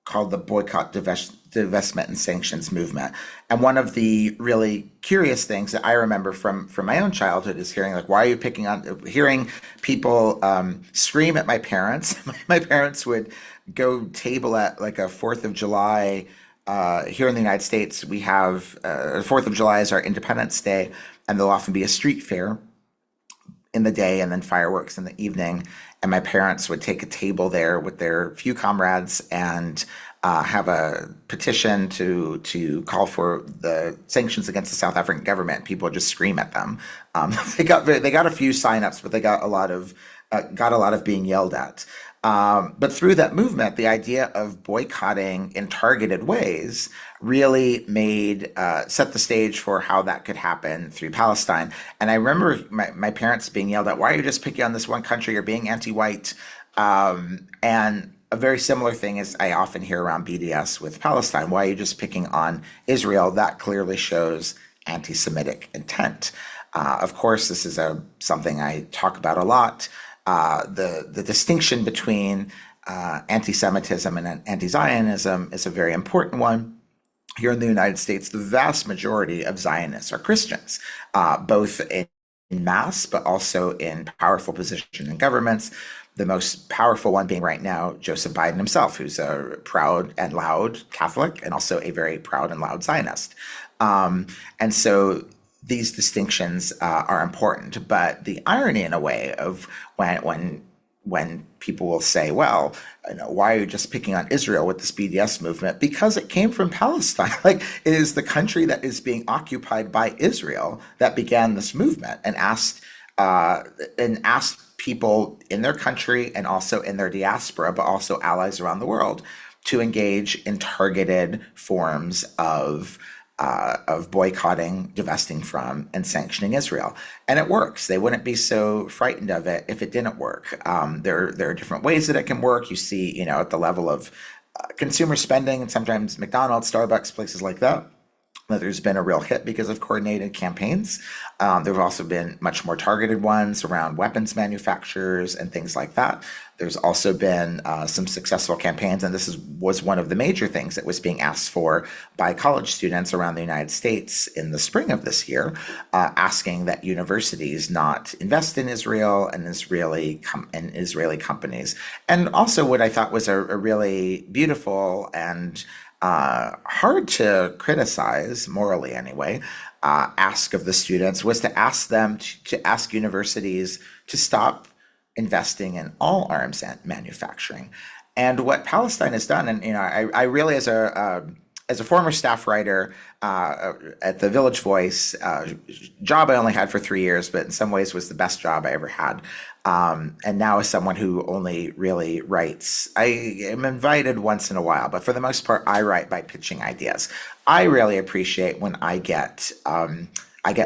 called the boycott, divestment, and sanctions movement. And one of the really curious things that I remember from my own childhood is hearing, like, why are you picking on, hearing people scream at my parents. My parents would go table at like a 4th of July. Here in the United States, we have 4th of July is our Independence Day, and there'll often be a street fair in the day and then fireworks in the evening. And my parents would take a table there with their few comrades and have a petition to call for the sanctions against the South African government. People would just scream at them. They got a few signups, but they got a lot of being yelled at. But through that movement, the idea of boycotting in targeted ways really set the stage for how that could happen through Palestine. And I remember my parents being yelled at, why are you just picking on this one country? You're being anti-white. And a very similar thing is I often hear around BDS with Palestine. Why are you just picking on Israel? That clearly shows anti-Semitic intent. Of course, this is something I talk about a lot. The distinction between anti-Semitism and anti-Zionism is a very important one. Here in the United States, the vast majority of Zionists are Christians, both in mass, but also in powerful positions in governments. The most powerful one being right now Joseph Biden himself, who's a proud and loud Catholic and also a very proud and loud Zionist. And so these distinctions are important, but the irony in a way of when people will say, well, why are you just picking on Israel with this BDS movement? Because it came from Palestine. Like, it is the country that is being occupied by Israel that began this movement and asked people in their country and also in their diaspora, but also allies around the world, to engage in targeted forms of boycotting, divesting from, and sanctioning Israel. And it works. They wouldn't be so frightened of it if it didn't work. There are different ways that it can work. You see, at the level of consumer spending, and sometimes McDonald's, Starbucks, places like that, there's been a real hit because of coordinated campaigns. There have also been much more targeted ones around weapons manufacturers and things like that. There's also been some successful campaigns, and this was one of the major things that was being asked for by college students around the United States in the spring of this year, asking that universities not invest in Israel and Israeli companies. And also what I thought was a really beautiful and hard to criticize, morally anyway, ask of the students was to ask them to ask universities to stop investing in all arms manufacturing. And what Palestine has done, and I really, as a former staff writer at the Village Voice, job I only had for 3 years, but in some ways was the best job I ever had. And now as someone who only really writes, I am invited once in a while, but for the most part, I write by pitching ideas. I really appreciate when I get an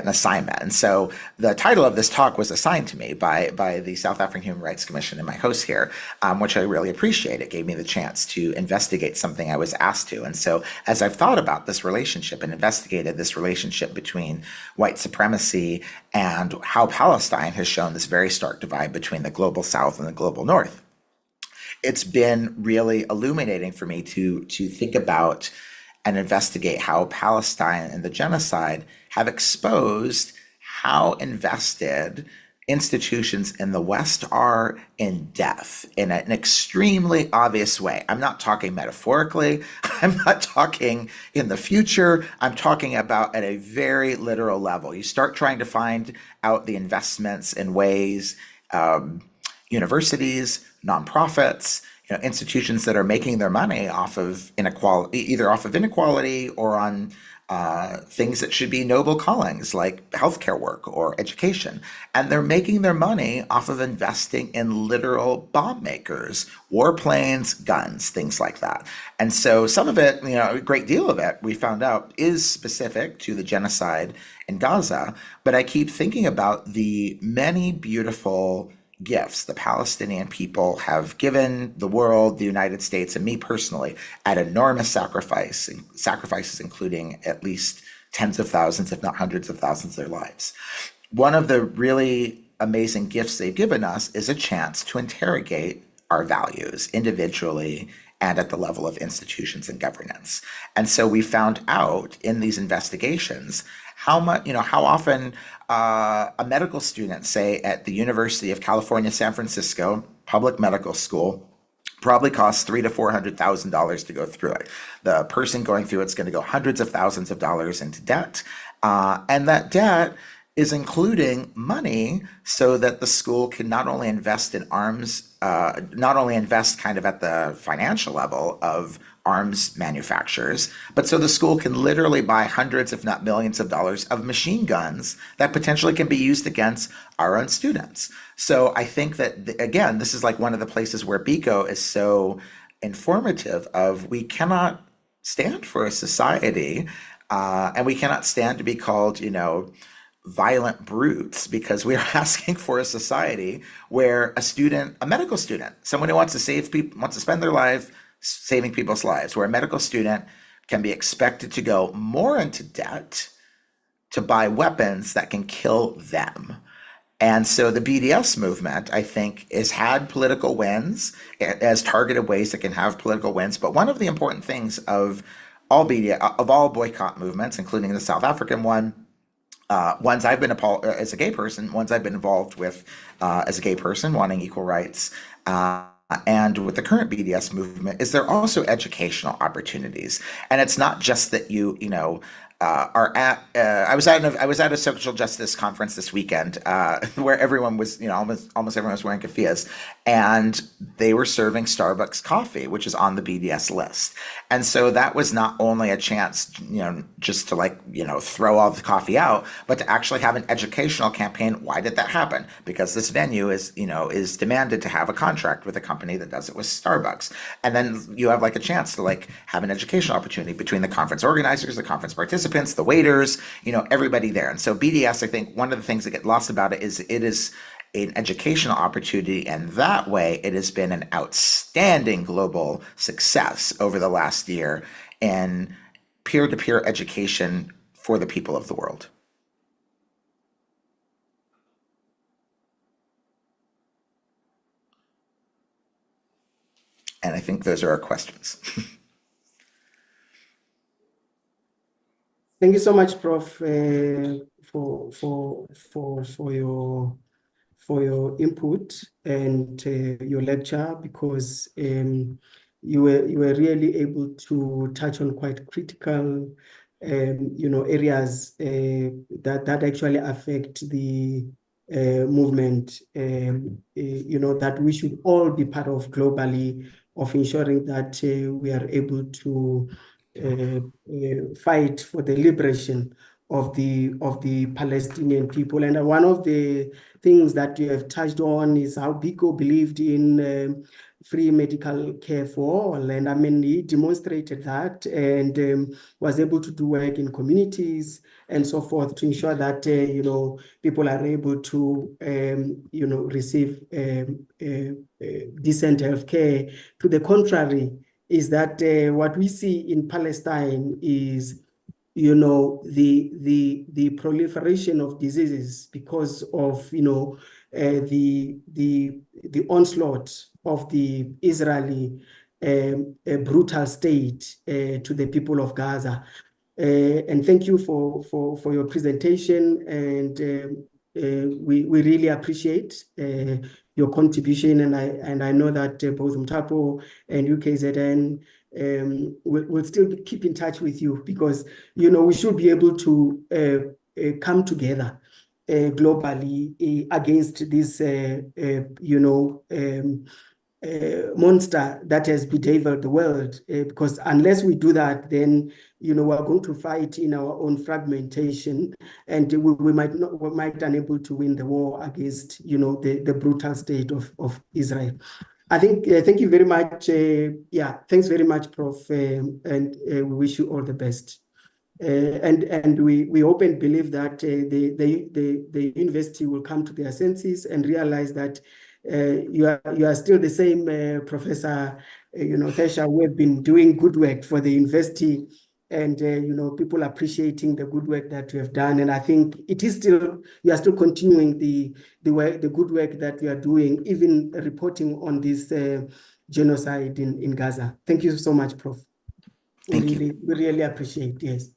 assignment. And so the title of this talk was assigned to me by the South African Human Rights Commission and my host here, which I really appreciate. It gave me the chance to investigate something I was asked to. And so as I've thought about this relationship and investigated this relationship between white supremacy and how Palestine has shown this very stark divide between the global South and the global North, it's been really illuminating for me to think about and investigate how Palestine and the genocide have exposed how invested institutions in the West are in death in an extremely obvious way. I'm not talking metaphorically. I'm not talking in the future. I'm talking about at a very literal level. You start trying to find out the investments in ways, universities, nonprofits, institutions that are making their money off of inequality, either off of inequality or on things that should be noble callings like healthcare work or education. And they're making their money off of investing in literal bomb makers, warplanes, guns, things like that. And so some of it, a great deal of it, we found out is specific to the genocide in Gaza. But I keep thinking about the many beautiful gifts the Palestinian people have given the world, the United States, and me personally at enormous sacrifices, including at least tens of thousands, if not hundreds of thousands, of their lives. One of the really amazing gifts they've given us is a chance to interrogate our values individually and at the level of institutions and governance. And so we found out in these investigations how often a medical student, say at the University of California, San Francisco, public medical school, probably costs $300,000 to $400,000 to go through it. The person going through it's going to go hundreds of thousands of dollars into debt, and that debt is including money so that the school can not only invest in arms, not only invest kind of at the financial level of arms manufacturers, but so the school can literally buy hundreds, if not millions of dollars of machine guns that potentially can be used against our own students. So I think that, again, this is like one of the places where Biko is so informative of we cannot stand for a society, and we cannot stand to be called, violent brutes, because we are asking for a society where a medical student, someone who wants to save people, wants to spend their life saving people's lives, where a medical student can be expected to go more into debt to buy weapons that can kill them. And so the BDS movement, I think, has had political wins, as targeted ways that can have political wins. But one of the important things of all boycott movements, including the South African one, ones I've been as a gay person, ones I've been involved with as a gay person wanting equal rights, and with the current BDS movement, is there are also educational opportunities. And it's not just that are at. I was at a social justice conference this weekend where everyone was, almost everyone was wearing keffiyehs, and they were serving Starbucks coffee, which is on the BDS list. And so that was not only a chance, just to throw all the coffee out, but to actually have an educational campaign. Why did that happen? Because this venue is demanded to have a contract with a company that does it with Starbucks. And then you have a chance to have an educational opportunity between the conference organizers, the conference participants, the waiters, everybody there. And so BDS, I think one of the things that get lost about it is an educational opportunity, and that way it has been an outstanding global success over the last year in peer-to-peer education for the people of the world. And I think those are our questions. Thank you so much, Prof, for your input and your lecture, because you were really able to touch on quite critical areas that actually affect the movement, that we should all be part of globally, of ensuring that we are able to fight for the liberation of the Palestinian people. And one of the things that you have touched on is how Biko believed in free medical care for all. And I mean, he demonstrated that and was able to do work in communities and so forth to ensure that, people are able to, receive decent health care. To the contrary, is that what we see in Palestine is, the proliferation of diseases because of, the onslaught of the Israeli brutal state to the people of Gaza. And thank you for your presentation. And we really appreciate your contribution, and I know that both Mtapo and UKZN will still keep in touch with you, because we should be able to come together globally against this monster that has bedeviled the world, because unless we do that, then we're going to fight in our own fragmentation, and we might unable to win the war against the brutal state of Israel. I think thank you very much. Thanks very much, Prof. And we wish you all the best. And we hope and believe that the university will come to their senses and realize that you are still the same Professor Thesha, who have been doing good work for the university, and people appreciating the good work that you have done. And I think you are still continuing the good work that you are doing, even reporting on this genocide in Gaza. Thank you so much, Prof. Thank you. We really appreciate. Yes.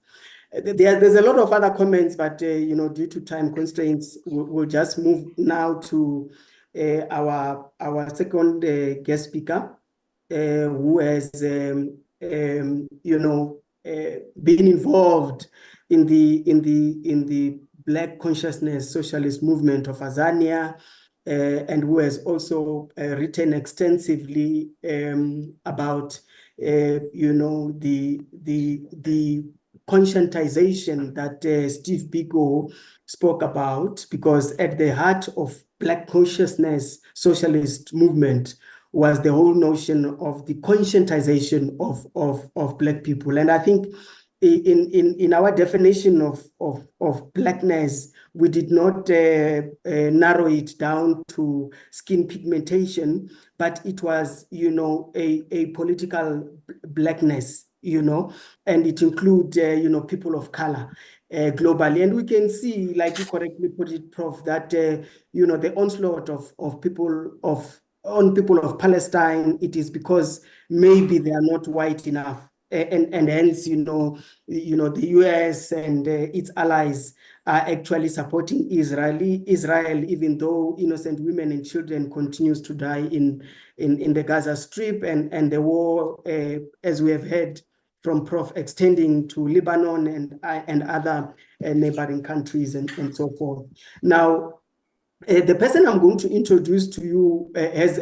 There's a lot of other comments, but due to time constraints, we'll just move now to our second guest speaker, who has been involved in the Black Consciousness Socialist movement of Azania, and who has also written extensively about the conscientization that Steve Biko spoke about, because at the heart of Black Consciousness Socialist movement was the whole notion of the conscientization of Black people. And I think in our definition of Blackness, we did not narrow it down to skin pigmentation, but it was, a political Blackness, and it includes, people of color globally. And we can see, like you correctly put it, Prof, that, the onslaught of people on people of Palestine, it is because maybe they are not white enough. And hence, the US and its allies are actually supporting Israel, even though innocent women and children continues to die in the Gaza Strip, and the war, as we have heard from Prof, extending to Lebanon and other neighboring countries and so forth. Now, the person I'm going to introduce to you has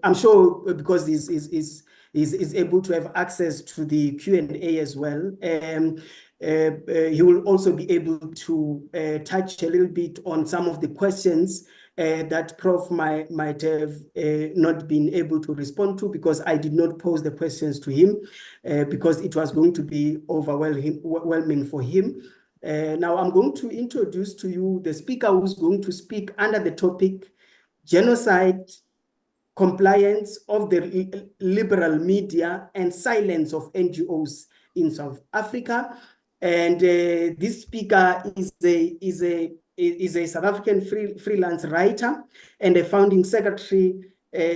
I'm sure, because is able to have access to the Q&A as well. He will also be able to touch a little bit on some of the questions that Prof might have not been able to respond to, because I did not pose the questions to him, because it was going to be overwhelming for him. Now I'm going to introduce to you the speaker who's going to speak under the topic genocide, compliance of the liberal media, and silence of NGOs in South Africa. And this speaker is a South African freelance writer and a founding secretary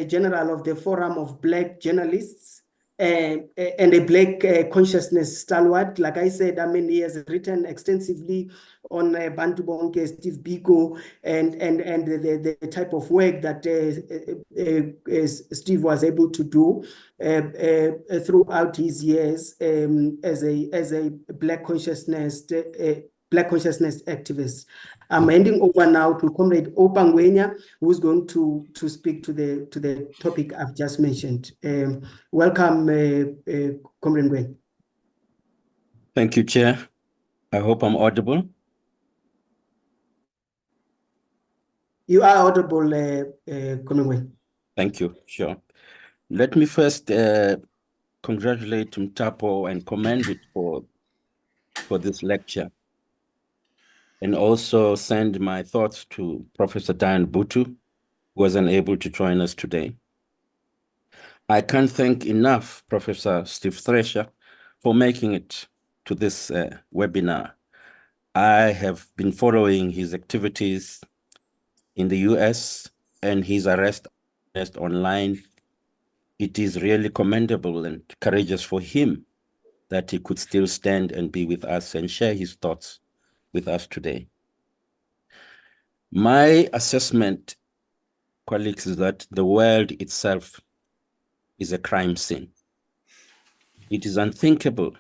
general of the Forum of Black Journalists, and a Black consciousness stalwart. Like I said, he has written extensively on Bantu Bonke, Steve Biko, and the type of work that Steve was able to do throughout his years as a Black consciousness activist. I'm handing over now to Comrade Opangwenya, who's going to speak to the topic I've just mentioned. Welcome, Comrade Ngwenya. Thank you, Chair. I hope I'm audible. You are audible, Comrade Ngwenya. Thank you. Sure. Let me first congratulate Mtapo and commend it for this lecture, and also send my thoughts to Professor Diane Butu, who was unable to join us today. I can't thank enough Professor Steve Thresher for making it to this webinar. I have been following his activities in the US and his arrest online. It is really commendable and courageous for him that he could still stand and be with us and share his thoughts with us today. My assessment, colleagues, is that the world itself is a crime scene. It is unthinkable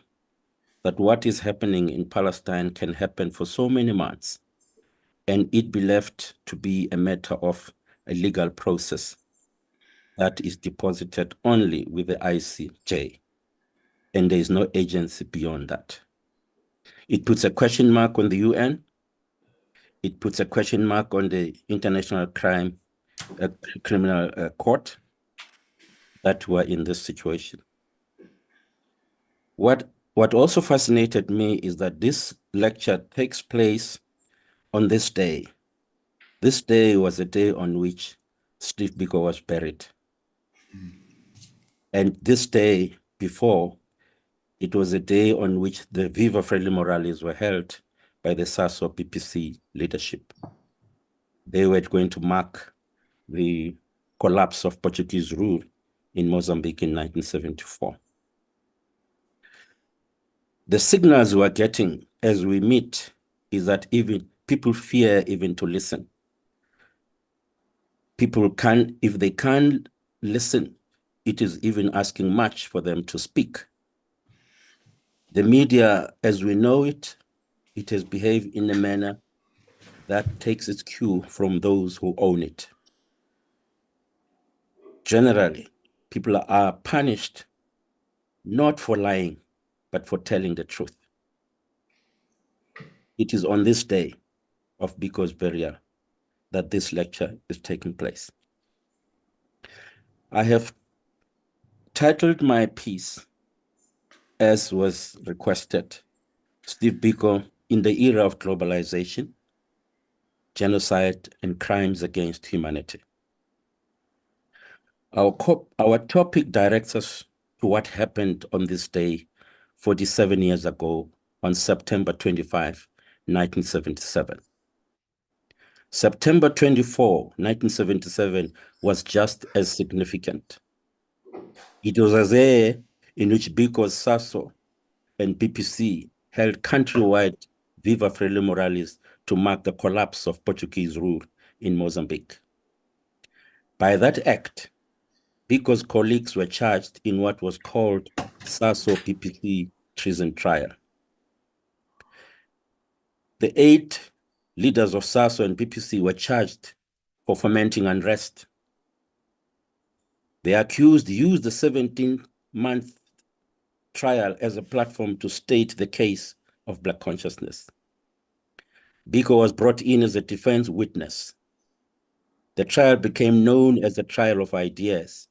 that what is happening in Palestine can happen for so many months and it be left to be a matter of a legal process that is deposited only with the ICJ, and there is no agency beyond that. It puts a question mark on the UN. It puts a question mark on the International Criminal Court that were in this situation. What also fascinated me is that this lecture takes place on this day. This day was the day on which Steve Biko was buried. And this day before, it was a day on which the Viva Friendly Morales were held by the SASO PPC leadership. They were going to mark the collapse of Portuguese rule in Mozambique in 1974. The signals we're getting as we meet is that even people fear even to listen. People can, if they can't listen, it is even asking much for them to speak. The media, as we know it, it has behaved in a manner that takes its cue from those who own it. Generally, people are punished not for lying, but for telling the truth. It is on this day of Biko's burial that this lecture is taking place. I have titled my piece, as was requested, Steve Biko in the Era of Globalization, Genocide and Crimes Against Humanity. Our topic directs us to what happened on this day 47 years ago on September 25, 1977. September 24, 1977 was just as significant. It was a day in which Biko's SASO and PPC held countrywide Viva Friendly Morales to mark the collapse of Portuguese rule in Mozambique. By that act, Biko's colleagues were charged in what was called SASO PPC treason trial. The 8 leaders of SASO and PPC were charged for fomenting unrest. The accused used the 17-month trial as a platform to state the case of Black consciousness. Biko was brought in as a defense witness. The trial became known as the trial of ideas.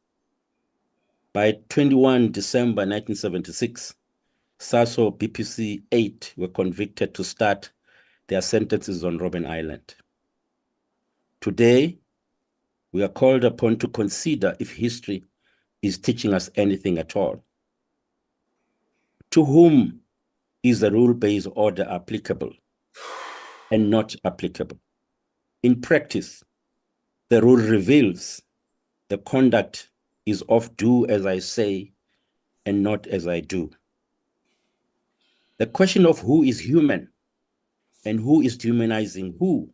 By 21 December 1976, SASO PPC 8 were convicted to start their sentences on Robben Island. Today, we are called upon to consider if history is teaching us anything at all. To whom is the rule-based order applicable and not applicable? In practice, the rule reveals the conduct is of do as I say and not as I do. The question of who is human and who is humanizing who,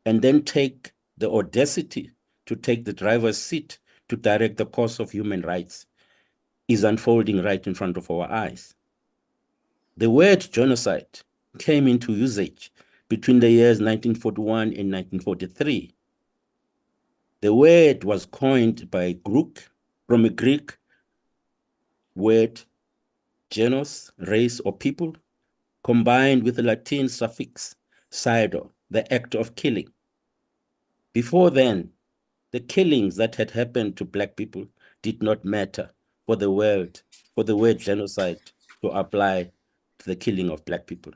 and then take the audacity to take the driver's seat to direct the course of human rights, is unfolding right in front of our eyes. The word genocide came into usage between the years 1941 and 1943. The word was coined by from a Greek word, genus, race or people, combined with the Latin suffix "cido," the act of killing. Before then, the killings that had happened to Black people did not matter for the word genocide to apply to the killing of Black people.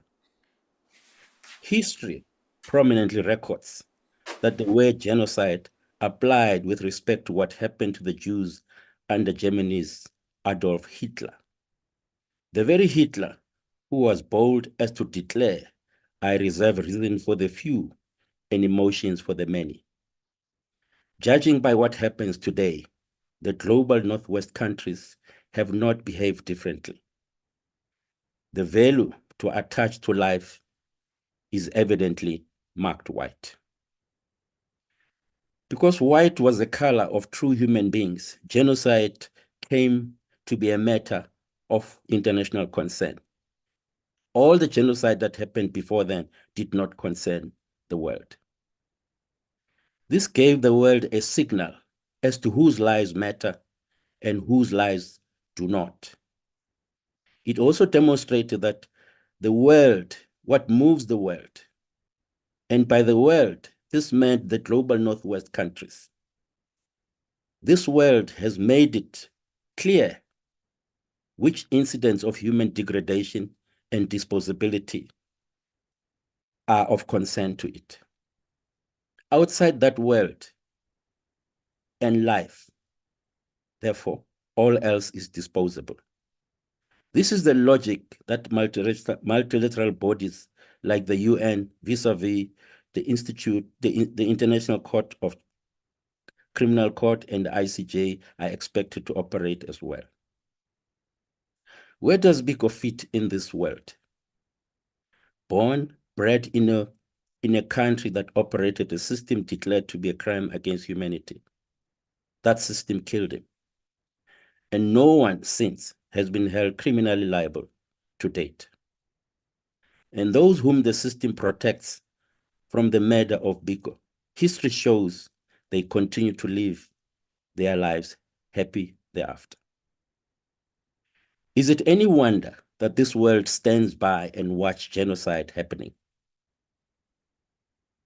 History prominently records that the word genocide applied with respect to what happened to the Jews under Germany's Adolf Hitler. The very Hitler who was bold as to declare, "I reserve reason for the few and emotions for the many." Judging by what happens today, the global Northwest countries have not behaved differently. The value to attach to life is evidently marked white. Because white was the color of true human beings, genocide came to be a matter of international concern. All the genocide that happened before then did not concern the world. This gave the world a signal as to whose lives matter and whose lives do not. It also demonstrated that the world, what moves the world, and by the world, this meant the global Northwest countries. This world has made it clear which incidents of human degradation and disposability are of concern to it. Outside that world and life, therefore, all else is disposable. This is the logic that multilateral bodies like the UN, vis-a-vis the Institute, the International Court of Criminal Court and the ICJ are expected to operate as well. Where does Biko fit in this world? Born, bred in a country that operated a system declared to be a crime against humanity. That system killed him. And no one since has been held criminally liable to date. And those whom the system protects from the murder of Biko, history shows they continue to live their lives happy thereafter. Is it any wonder that this world stands by and watch genocide happening?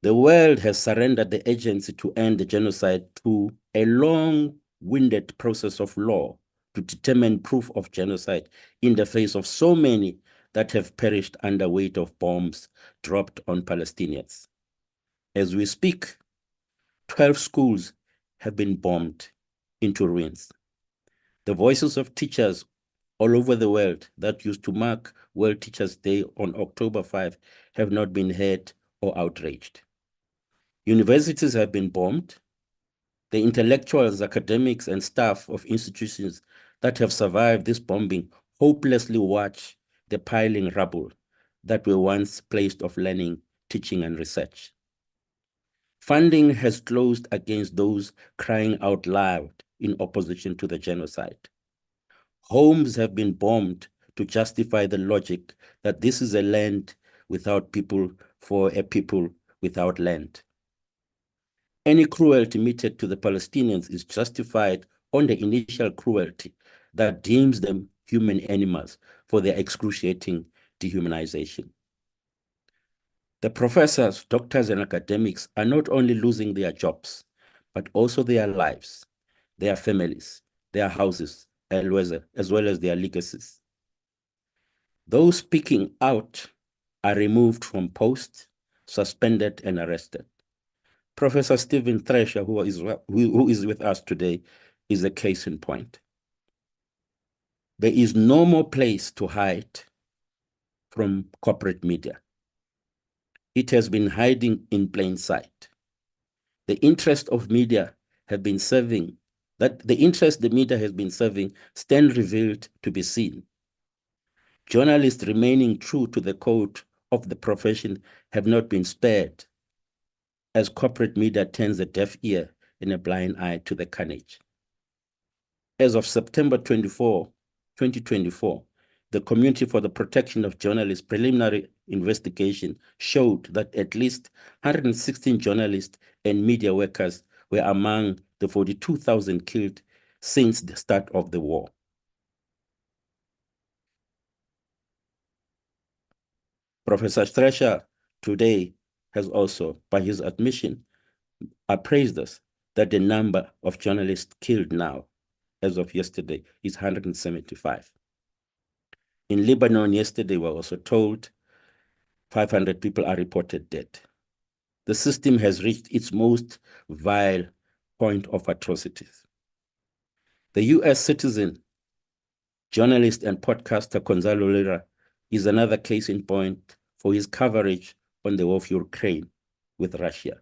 The world has surrendered the agency to end the genocide to a long-winded process of law to determine proof of genocide in the face of so many that have perished under weight of bombs dropped on Palestinians. As we speak, 12 schools have been bombed into ruins. The voices of teachers all over the world that used to mark World Teachers' Day on October 5 have not been heard or outraged. Universities have been bombed. The intellectuals, academics, and staff of institutions that have survived this bombing hopelessly watch the piling rubble that were once placed of learning, teaching, and research. Funding has closed against those crying out loud in opposition to the genocide. Homes have been bombed to justify the logic that this is a land without people for a people without land. Any cruelty meted to the Palestinians is justified on the initial cruelty that deems them human animals for their excruciating dehumanization. The professors, doctors, and academics are not only losing their jobs, but also their lives, their families, their houses, as well as their legacies. Those speaking out are removed from posts, suspended, and arrested. Professor Stephen Thrasher, who is with us today, is a case in point. There is no more place to hide from corporate media. It has been hiding in plain sight. The interest of media have been serving, that the interest the media has been serving stand revealed to be seen. Journalists remaining true to the code of the profession have not been spared, as corporate media turns a deaf ear and a blind eye to the carnage. As of September 24, 2024, the Community for the Protection of Journalists preliminary investigation showed that at least 116 journalists and media workers were among the 42,000 killed since the start of the war. Professor Thrasher today has also, by his admission, appraised us that the number of journalists killed now, as of yesterday, is 175. In Lebanon yesterday, we were also told 500 people are reported dead. The system has reached its most vile point of atrocities. The US citizen, journalist, and podcaster Gonzalo Lira is another case in point for his coverage on the war of Ukraine with Russia.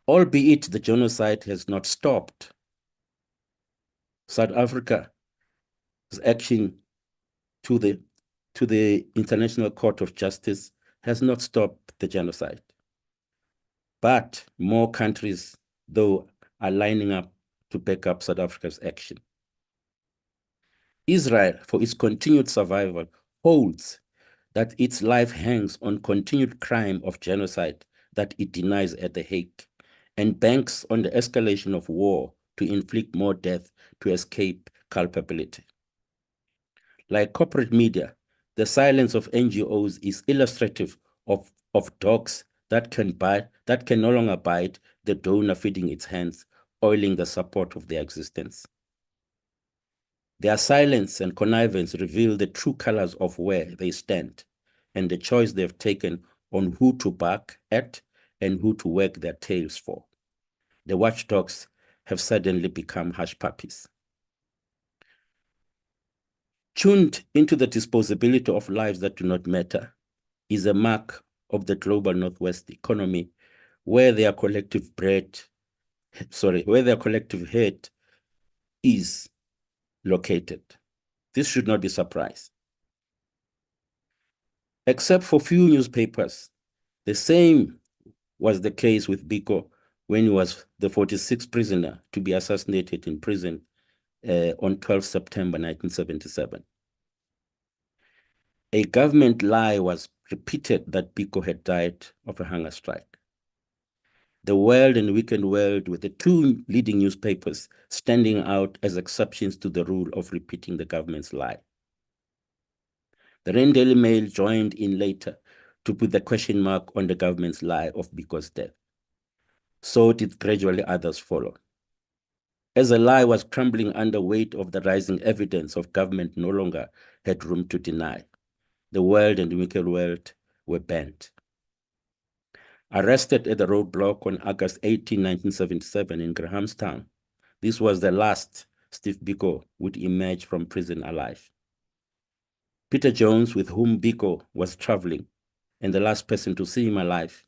Albeit the genocide has not stopped, South Africa's action to the International Court of Justice has not stopped the genocide. But more countries though, are lining up to back up South Africa's action. Israel, for its continued survival, holds that its life hangs on continued crime of genocide that it denies at The Hague, and banks on the escalation of war to inflict more death to escape culpability. Like corporate media, the silence of NGOs is illustrative of dogs that can no longer bite the donor feeding its hands, oiling the support of their existence. Their silence and connivance reveal the true colors of where they stand and the choice they've taken on who to bark at and who to wag their tails for. The watchdogs have suddenly become hush puppies. Tuned into the disposability of lives that do not matter is a mark of the global Northwest economy where their collective head is located. This should not be a surprise. Except for few newspapers, the same was the case with Biko when he was the 46th prisoner to be assassinated in prison on 12 September 1977. A government lie was repeated that Biko had died of a hunger strike. The World and Weekend World were the two leading newspapers standing out as exceptions to the rule of repeating the government's lie. The Rand Daily Mail joined in later to put the question mark on the government's lie of Biko's death. So did gradually others follow. As the lie was crumbling under weight of the rising evidence of government no longer had room to deny, the World and Weekend World were banned. Arrested at the roadblock on August 18, 1977 in Grahamstown, this was the last Steve Biko would emerge from prison alive. Peter Jones, with whom Biko was traveling, and the last person to see him alive,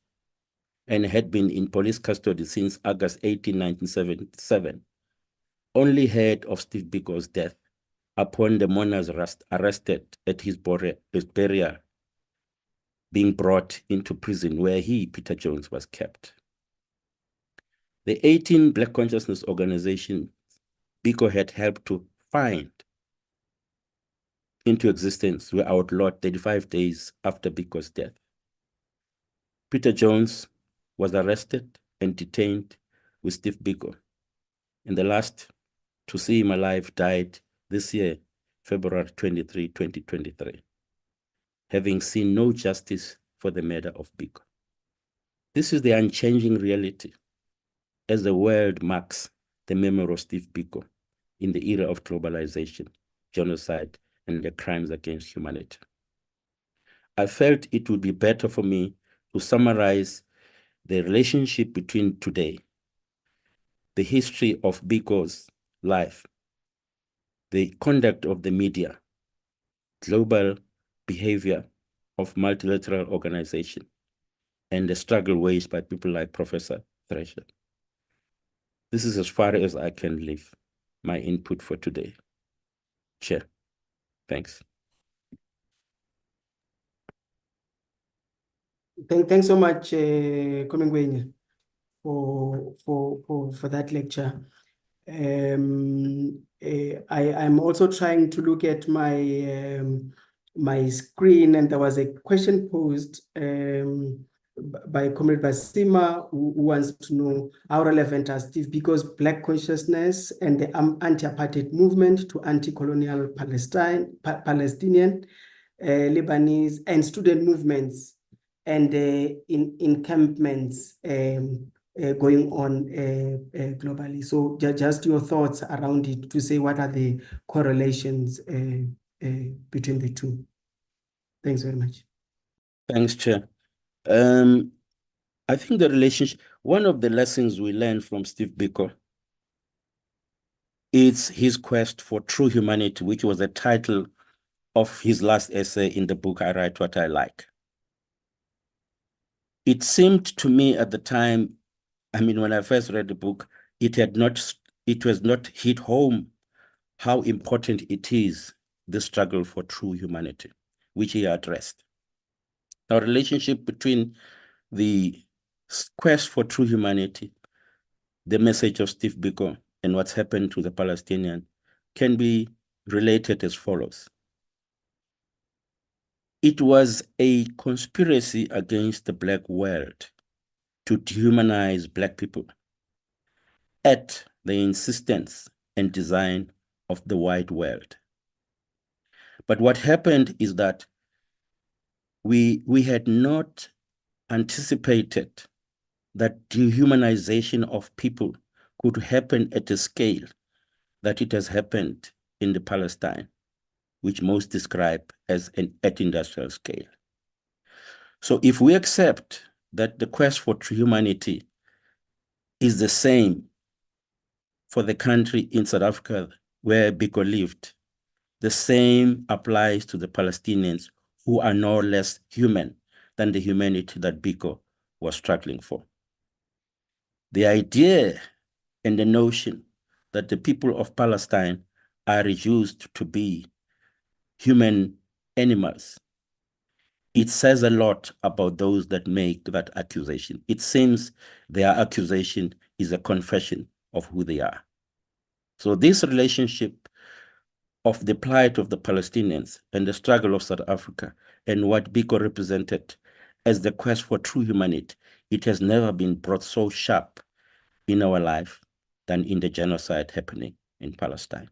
and had been in police custody since August 18, 1977, only heard of Steve Biko's death upon the mourners arrested at his burial, being brought into prison where he, Peter Jones, was kept. The 18 Black Consciousness organizations Biko had helped to find into existence were outlawed 35 days after Biko's death. Peter Jones was arrested and detained with Steve Biko, and the last to see him alive died this year, February 23, 2023, having seen no justice for the murder of Biko. This is the unchanging reality as the world marks the memory of Steve Biko in the era of globalization, genocide, and the crimes against humanity. I felt it would be better for me to summarize the relationship between today, the history of Biko's life, the conduct of the media, global behavior of multilateral organization, and the struggle waged by people like Professor Thresher. This is as far as I can leave my input for today. Chair, thanks. Thanks so much, Komengwenye, for that lecture. I'm also trying to look at my screen, and there was a question posed by Comrade Basima, who wants to know how relevant are Steve Biko's Black consciousness and the anti-apartheid movement to anti-colonial Palestinian, Lebanese, and student movements and in encampments going on globally. So just your thoughts around it to say what are the correlations between the two. Thanks very much. Thanks, Chair. I think the relationship, one of the lessons we learned from Steve Biko is his quest for true humanity, which was the title of his last essay in the book, I Write What I Like. It seemed to me at the time, I mean, when I first read the book, it was not hit home how important it is, the struggle for true humanity, which he addressed. Our relationship between the quest for true humanity the message of Steve Biko and what's happened to the Palestinian can be related as follows. It was a conspiracy against the Black world to dehumanize Black people at the insistence and design of the white world. But what happened is that we had not anticipated that dehumanization of people could happen at a scale that it has happened in the Palestine, which most describe as at industrial scale. So if we accept that the quest for true humanity is the same for the country in South Africa where Biko lived, the same applies to the Palestinians who are no less human than the humanity that Biko was struggling for. The idea and the notion that the people of Palestine are reduced to be human animals, it says a lot about those that make that accusation. It seems their accusation is a confession of who they are. So this relationship of the plight of the Palestinians and the struggle of South Africa and what Biko represented as the quest for true humanity, it has never been brought so sharp in our life than in the genocide happening in Palestine.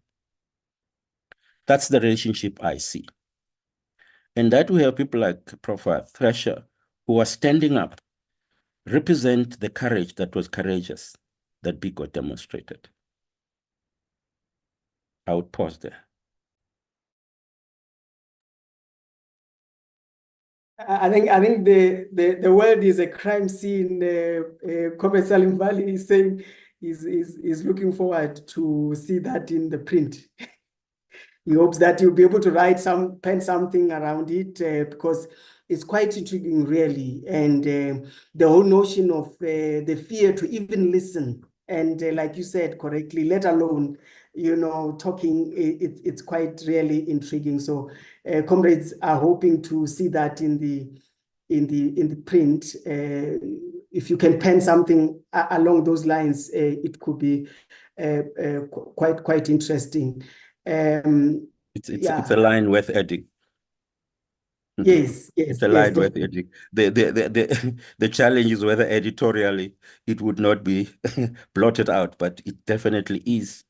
That's the relationship I see. And that we have people like Prof. Thresher who are standing up, represent the courage that was courageous that Biko demonstrated. I would pause there. I think the world is a crime scene. Comrade Salim Valley is saying is looking forward to see that in the print. He hopes that you'll be able to pen something around it because it's quite intriguing, really. And the whole notion of the fear to even listen, and like you said correctly, let alone, talking, it's quite really intriguing. So comrades are hoping to see that in the print. If you can pen something along those lines, it could be quite interesting. It's a line worth adding. Yes. It's a line worth adding. The challenge is whether editorially it would not be blotted out, but it definitely is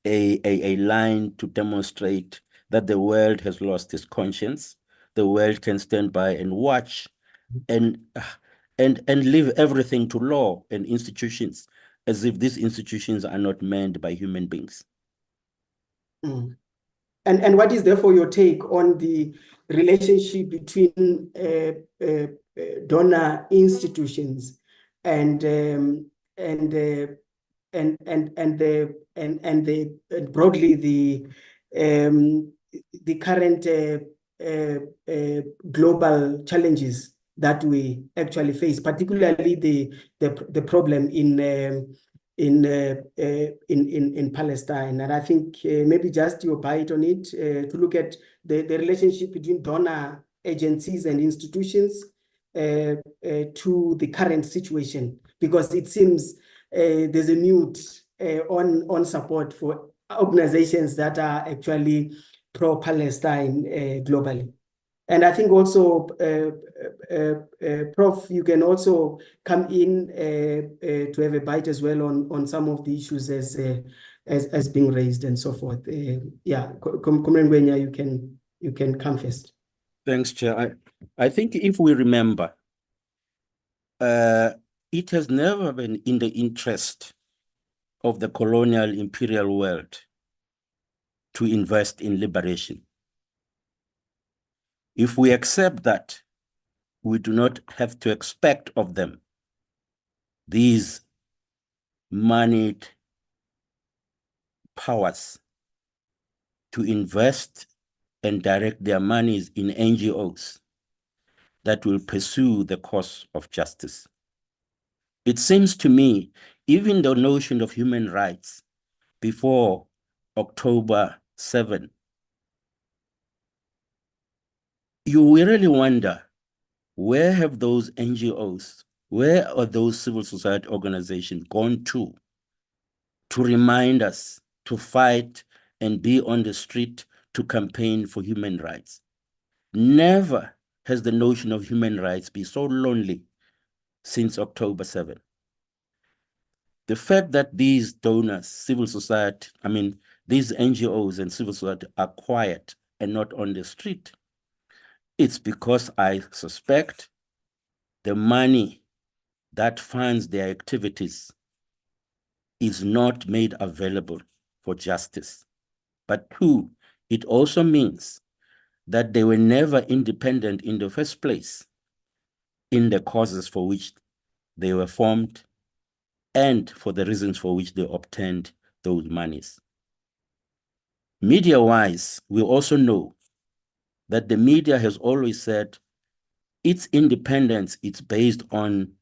a line to demonstrate that the world has lost its conscience. The world can stand by and watch and leave everything to law and institutions as if these institutions are not manned by human beings. Mm. And what is therefore your take on the relationship between donor institutions and broadly the current global challenges that we actually face, particularly the problem in Palestine? And I think maybe just your bite on it to look at the relationship between donor agencies and institutions to the current situation, because it seems there's a mute on support for organizations that are actually pro-Palestine globally. And I think also, Prof, you can also come in to have a bite as well on some of the issues as being raised and so forth. Yeah, Comrade Ngwenya, you can come first. Thanks, Chair. I think if we remember, it has never been in the interest of the colonial imperial world to invest in liberation. If we accept that, we do not have to expect of them these moneyed powers to invest and direct their monies in NGOs that will pursue the cause of justice. It seems to me, even the notion of human rights before October 7, you really wonder, where have those NGOs, where are those civil society organizations gone to to remind us to fight and be on the street to campaign for human rights. Never has the notion of human rights been so lonely since October 7. The fact that these donors, civil society, these NGOs and civil society are quiet and not on the street, it's because I suspect the money that funds their activities is not made available for justice. But two, it also means that they were never independent in the first place in the causes for which they were formed and for the reasons for which they obtained those monies. Media-wise, we also know that the media has always said its independence is based on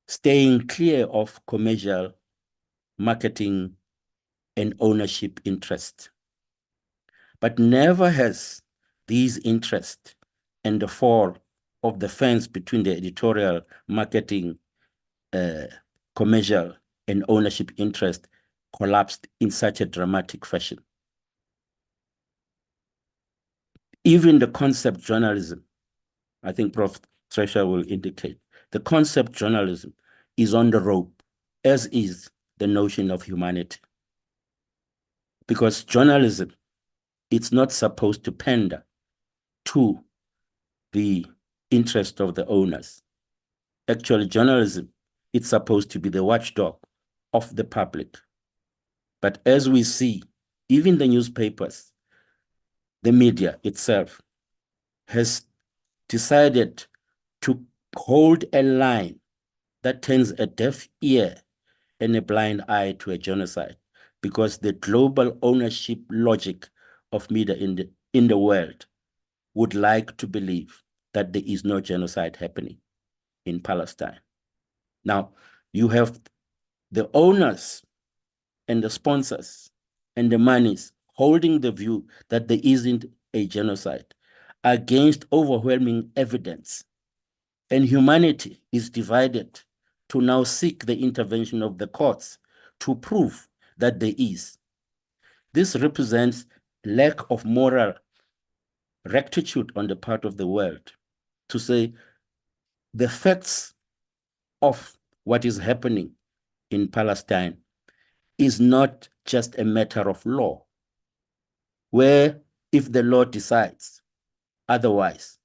staying clear of commercial, marketing, and ownership interests. But never has these interests and the fall of the fence between the editorial, marketing, commercial, and ownership interest collapsed in such a dramatic fashion. Even the concept journalism, I think Prof. Tresha will indicate, the concept journalism is on the rope, as is the notion of humanity. Because journalism, it's not supposed to pander to the interest of the owners. Actually, journalism, it's supposed to be the watchdog of the public. But as we see, even the newspapers, the media itself has decided to hold a line that turns a deaf ear and a blind eye to a genocide, because the global ownership logic of media in the world would like to believe that there is no genocide happening in Palestine. Now, you have the owners and the sponsors and the monies holding the view that there isn't a genocide against overwhelming evidence. And humanity is divided to now seek the intervention of the courts to prove that there is. This represents lack of moral rectitude on the part of the world to say the facts of what is happening in Palestine is not just a matter of law, where if the law decides otherwise,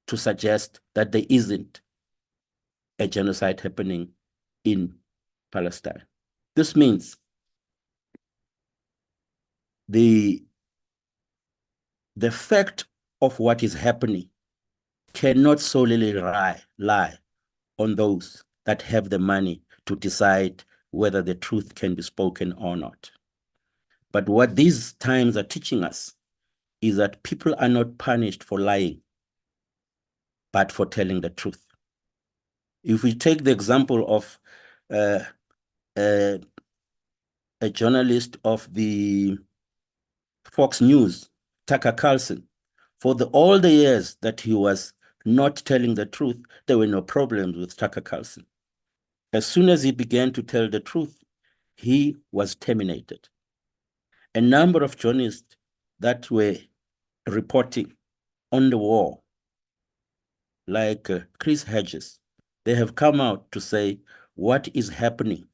to suggest that there isn't a genocide happening in Palestine. This means the fact of what is happening cannot solely lie on those that have the money to decide whether the truth can be spoken or not. But what these times are teaching us is that people are not punished for lying, but for telling the truth. If we take the example of a journalist of the Fox News, Tucker Carlson, for all the years that he was not telling the truth, there were no problems with Tucker Carlson. As soon as he began to tell the truth, he was terminated. A number of journalists that were reporting on the war, like Chris Hedges, they have come out to say what is happening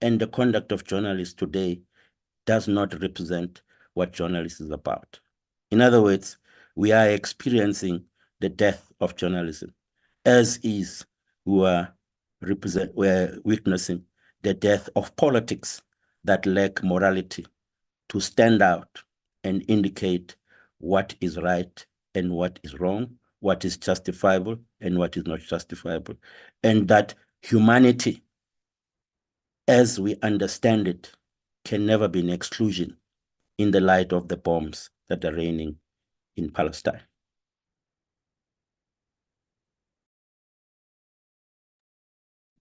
and the conduct of journalists today does not represent what journalism is about. In other words, we are experiencing the death of journalism, as is we're witnessing the death of politics that lack morality to stand out and indicate what is right and what is wrong, what is justifiable and what is not justifiable, and that humanity, as we understand it, can never be an exclusion in the light of the bombs that are raining in Palestine.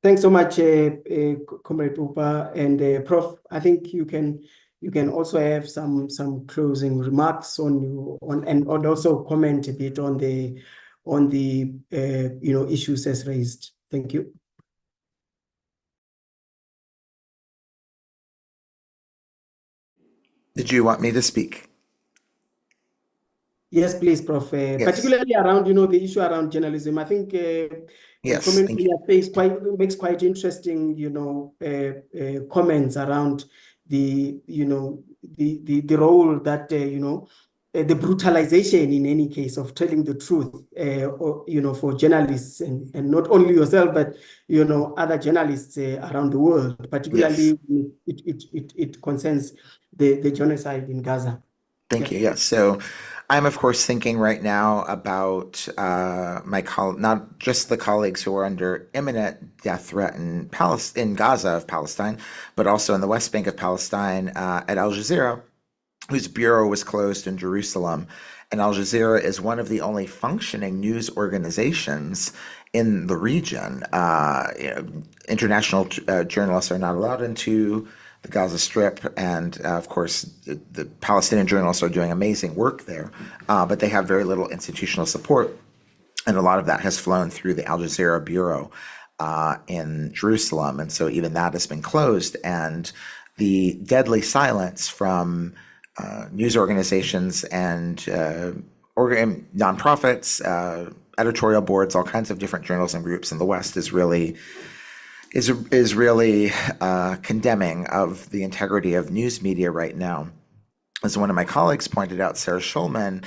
Thanks so much, Comrade Upa and Prof. I think you can also have some closing remarks and also comment a bit on the issues as raised. Thank you. Did you want me to speak? Yes, please, Prof. Yes. Particularly around, the issue around journalism. I think Yes, comment thank you. makes quite interesting, comments around the, the role that, the brutalization in any case of telling the truth, or, for journalists and not only yourself, but, other journalists around the world, particularly it concerns the genocide in Gaza. Thank you. Yes. So I'm, of course, thinking right now about not just the colleagues who are under imminent death threat in Gaza of Palestine, but also in the West Bank of Palestine at Al Jazeera, whose bureau was closed in Jerusalem. And Al Jazeera is one of the only functioning news organizations in the region. International journalists are not allowed into the Gaza Strip, and of course, the Palestinian journalists are doing amazing work there, but they have very little institutional support, and a lot of that has flown through the Al Jazeera bureau in Jerusalem, and so even that has been closed, and the deadly silence from news organizations and nonprofits, editorial boards, all kinds of different journalism groups in the West is really condemning of the integrity of news media right now. As one of my colleagues pointed out, Sarah Schulman,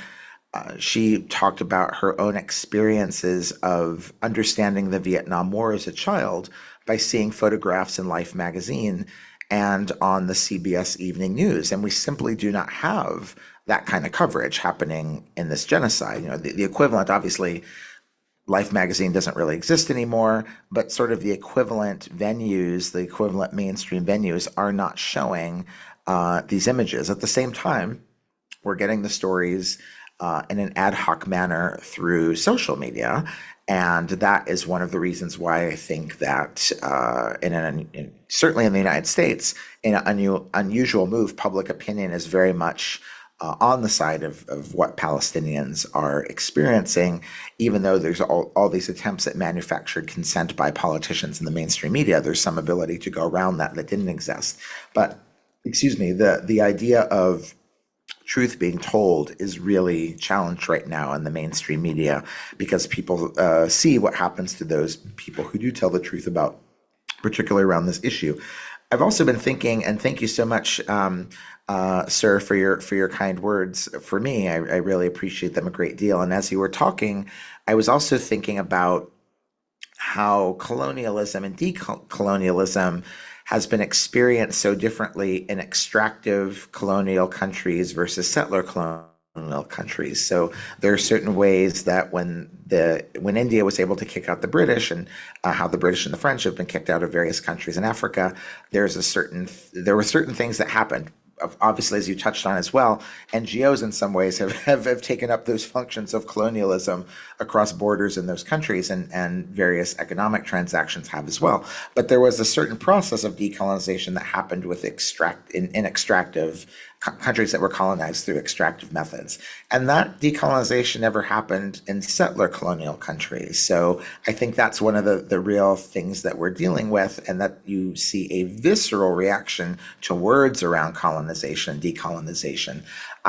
she talked about her own experiences of understanding the Vietnam War as a child by seeing photographs in Life magazine and on the CBS Evening News. And we simply do not have that kind of coverage happening in this genocide. The equivalent, obviously, Life magazine doesn't really exist anymore, but sort of the equivalent venues, the equivalent mainstream venues are not showing these images. At the same time, we're getting the stories in an ad hoc manner through social media. And that is one of the reasons why I think that certainly in the United States, in an unusual move, public opinion is very much on the side of what Palestinians are experiencing, even though there's all these attempts at manufactured consent by politicians in the mainstream media. There's some ability to go around that didn't exist. But, excuse me, the idea of truth being told is really challenged right now in the mainstream media because people see what happens to those people who do tell the truth about, particularly around this issue. I've also been thinking, and thank you so much, sir, for your kind words for me. I really appreciate them a great deal. And as you were talking, I was also thinking about how colonialism and decolonialism has been experienced so differently in extractive colonial countries versus settler colonial countries. So there are certain ways that when India was able to kick out the British, and how the British and the French have been kicked out of various countries in Africa, there were certain things that happened. Obviously, as you touched on as well, NGOs in some ways have taken up those functions of colonialism across borders in those countries, and various economic transactions have as well. But there was a certain process of decolonization that happened with in extractive countries that were colonized through extractive methods. And that decolonization never happened in settler colonial countries. So I think that's one of the real things that we're dealing with, and that you see a visceral reaction to words around colonization and decolonization.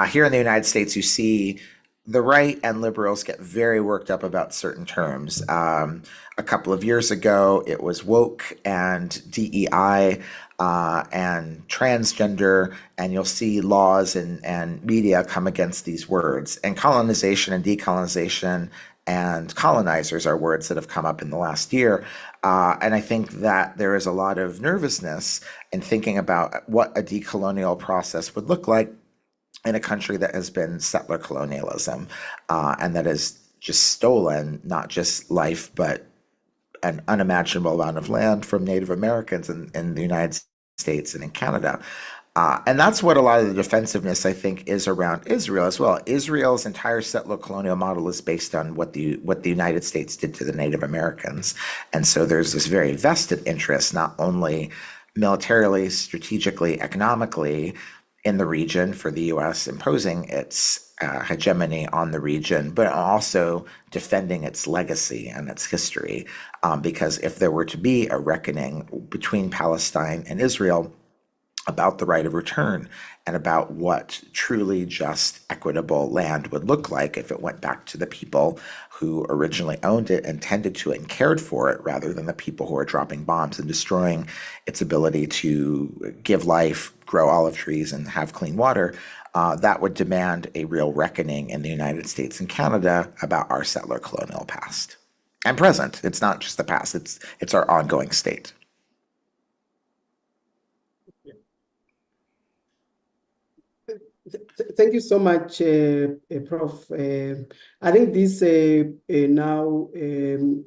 Here in the United States, you see the right and liberals get very worked up about certain terms. A couple of years ago, it was woke and DEI and transgender, and you'll see laws and media come against these words. And colonization and decolonization and colonizers are words that have come up in the last year. And I think that there is a lot of nervousness in thinking about what a decolonial process would look like in a country that has been settler colonialism, and that has just stolen not just life, but an unimaginable amount of land from Native Americans in the United States and in Canada. And that's what a lot of the defensiveness, I think, is around Israel as well. Israel's entire settler colonial model is based on what the United States did to the Native Americans. And so there's this very vested interest, not only militarily, strategically, economically, in the region for the U.S. imposing its hegemony on the region, but also defending its legacy and its history. Because if there were to be a reckoning between Palestine and Israel, about the right of return and about what truly just equitable land would look like if it went back to the people who originally owned it and tended to it and cared for it, rather than the people who are dropping bombs and destroying its ability to give life, grow olive trees, and have clean water. That would demand a real reckoning in the United States and Canada about our settler colonial past and present. It's not just the past, it's our ongoing state. Thank you so much, Prof. I think this now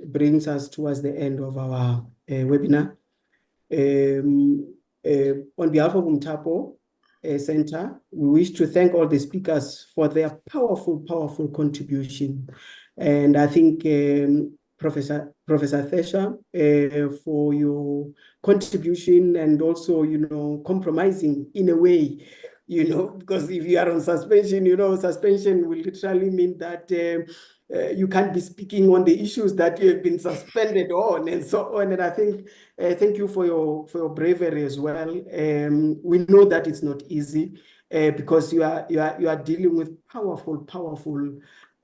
brings us towards the end of our webinar. On behalf of Umtapo Center, we wish to thank all the speakers for their powerful contribution. And I think Professor Thesha, for your contribution and also, compromising in a way, because if you are on suspension, suspension will literally mean that you can't be speaking on the issues that you have been suspended on and so on. And I think thank you for your bravery as well. We know that it's not easy because you are dealing with powerful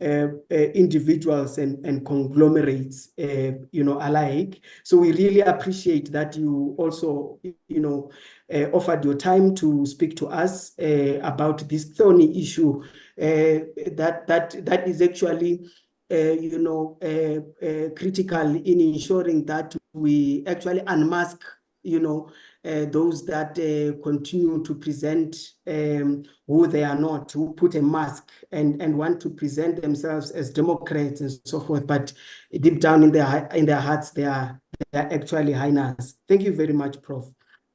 individuals and conglomerates, alike. So we really appreciate that you also, offered your time to speak to us about this thorny issue that is actually, critical in ensuring that we actually unmask, those that continue to present who they are not, who put a mask and want to present themselves as Democrats and so forth, but deep down in their hearts, they are actually hyenas. Thank you very much, Prof.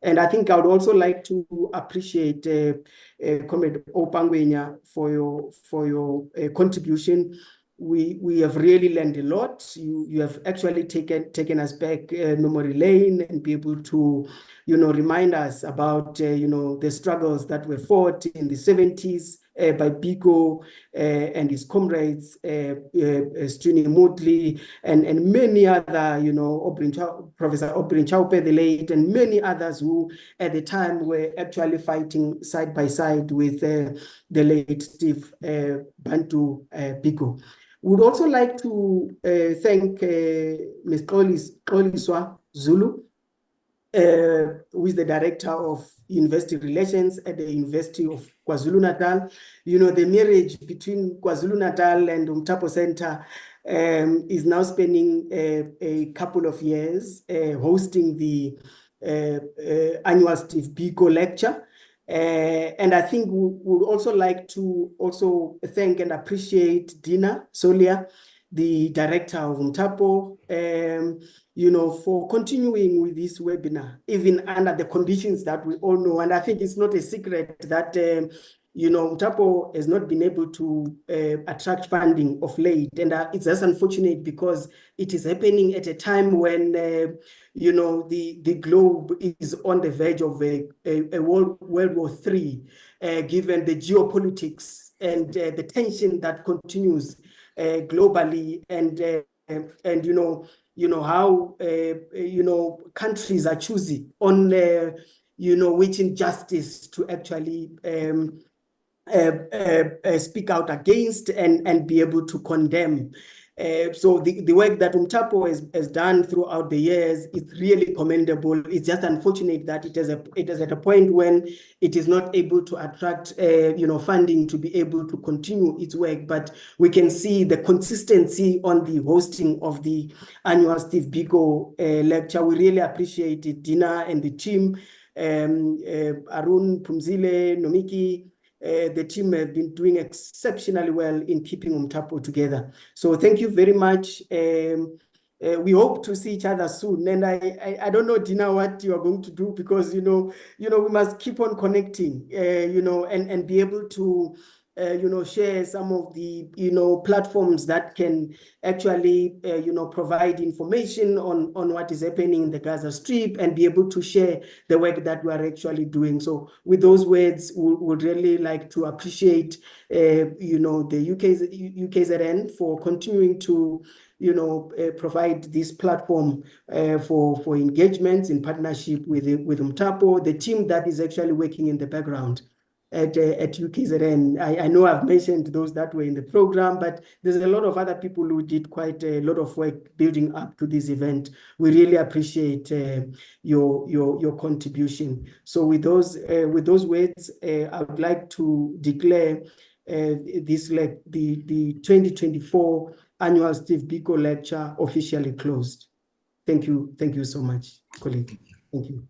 And I think I would also like to appreciate Comrade Opangwenya for your contribution. We have really learned a lot. You have actually taken us back memory lane and be able to, remind us about, the struggles that were fought in the 70s by Biko and his comrades, Strini Motley, and many other, Professor Obrin Chaupe the late, and many others who at the time were actually fighting side by side with the late Steve Bantu Biko. Would also like to thank Ms. Xoliswa Zulu, who is the Director of University Relations at the University of KwaZulu-Natal. The marriage between KwaZulu-Natal and Umtapo Center is now spending a couple of years hosting the annual Steve Biko lecture. And I think we would also like to also thank and appreciate Dina Solia, the director of Umtapo, for continuing with this webinar, even under the conditions that we all know. And I think it's not a secret that, Umtapo has not been able to attract funding of late. And it's just unfortunate because it is happening at a time when, the globe is on the verge of a World War III, given the geopolitics and the tension that continues globally, and how countries are choosy on which injustice to actually speak out against and be able to condemn. So the work that Umtapo has done throughout the years is really commendable. It's just unfortunate that it is at a point when it is not able to attract funding to be able to continue its work. But we can see the consistency on the hosting of the annual Steve Biko lecture. We really appreciate it, Dina and the team, Arun, Pumzile, Nomiki. The team have been doing exceptionally well in keeping Umtapo together. So thank you very much. We hope to see each other soon. And I don't know, Dina, what you are going to do, because we must keep on connecting, and be able to share some of the platforms that can actually provide information on what is happening in the Gaza Strip, and be able to share the work that we are actually doing. So with those words, we would really like to appreciate the UKZN for continuing to provide this platform for engagements in partnership with Mtapo, the team that is actually working in the background at UKZN. I know I've mentioned those that were in the program, but there's a lot of other people who did quite a lot of work building up to this event. We really appreciate your contribution. So with those words, I would like to declare this the 2024 annual Steve Biko lecture officially closed. Thank you so much, colleague. Thank you.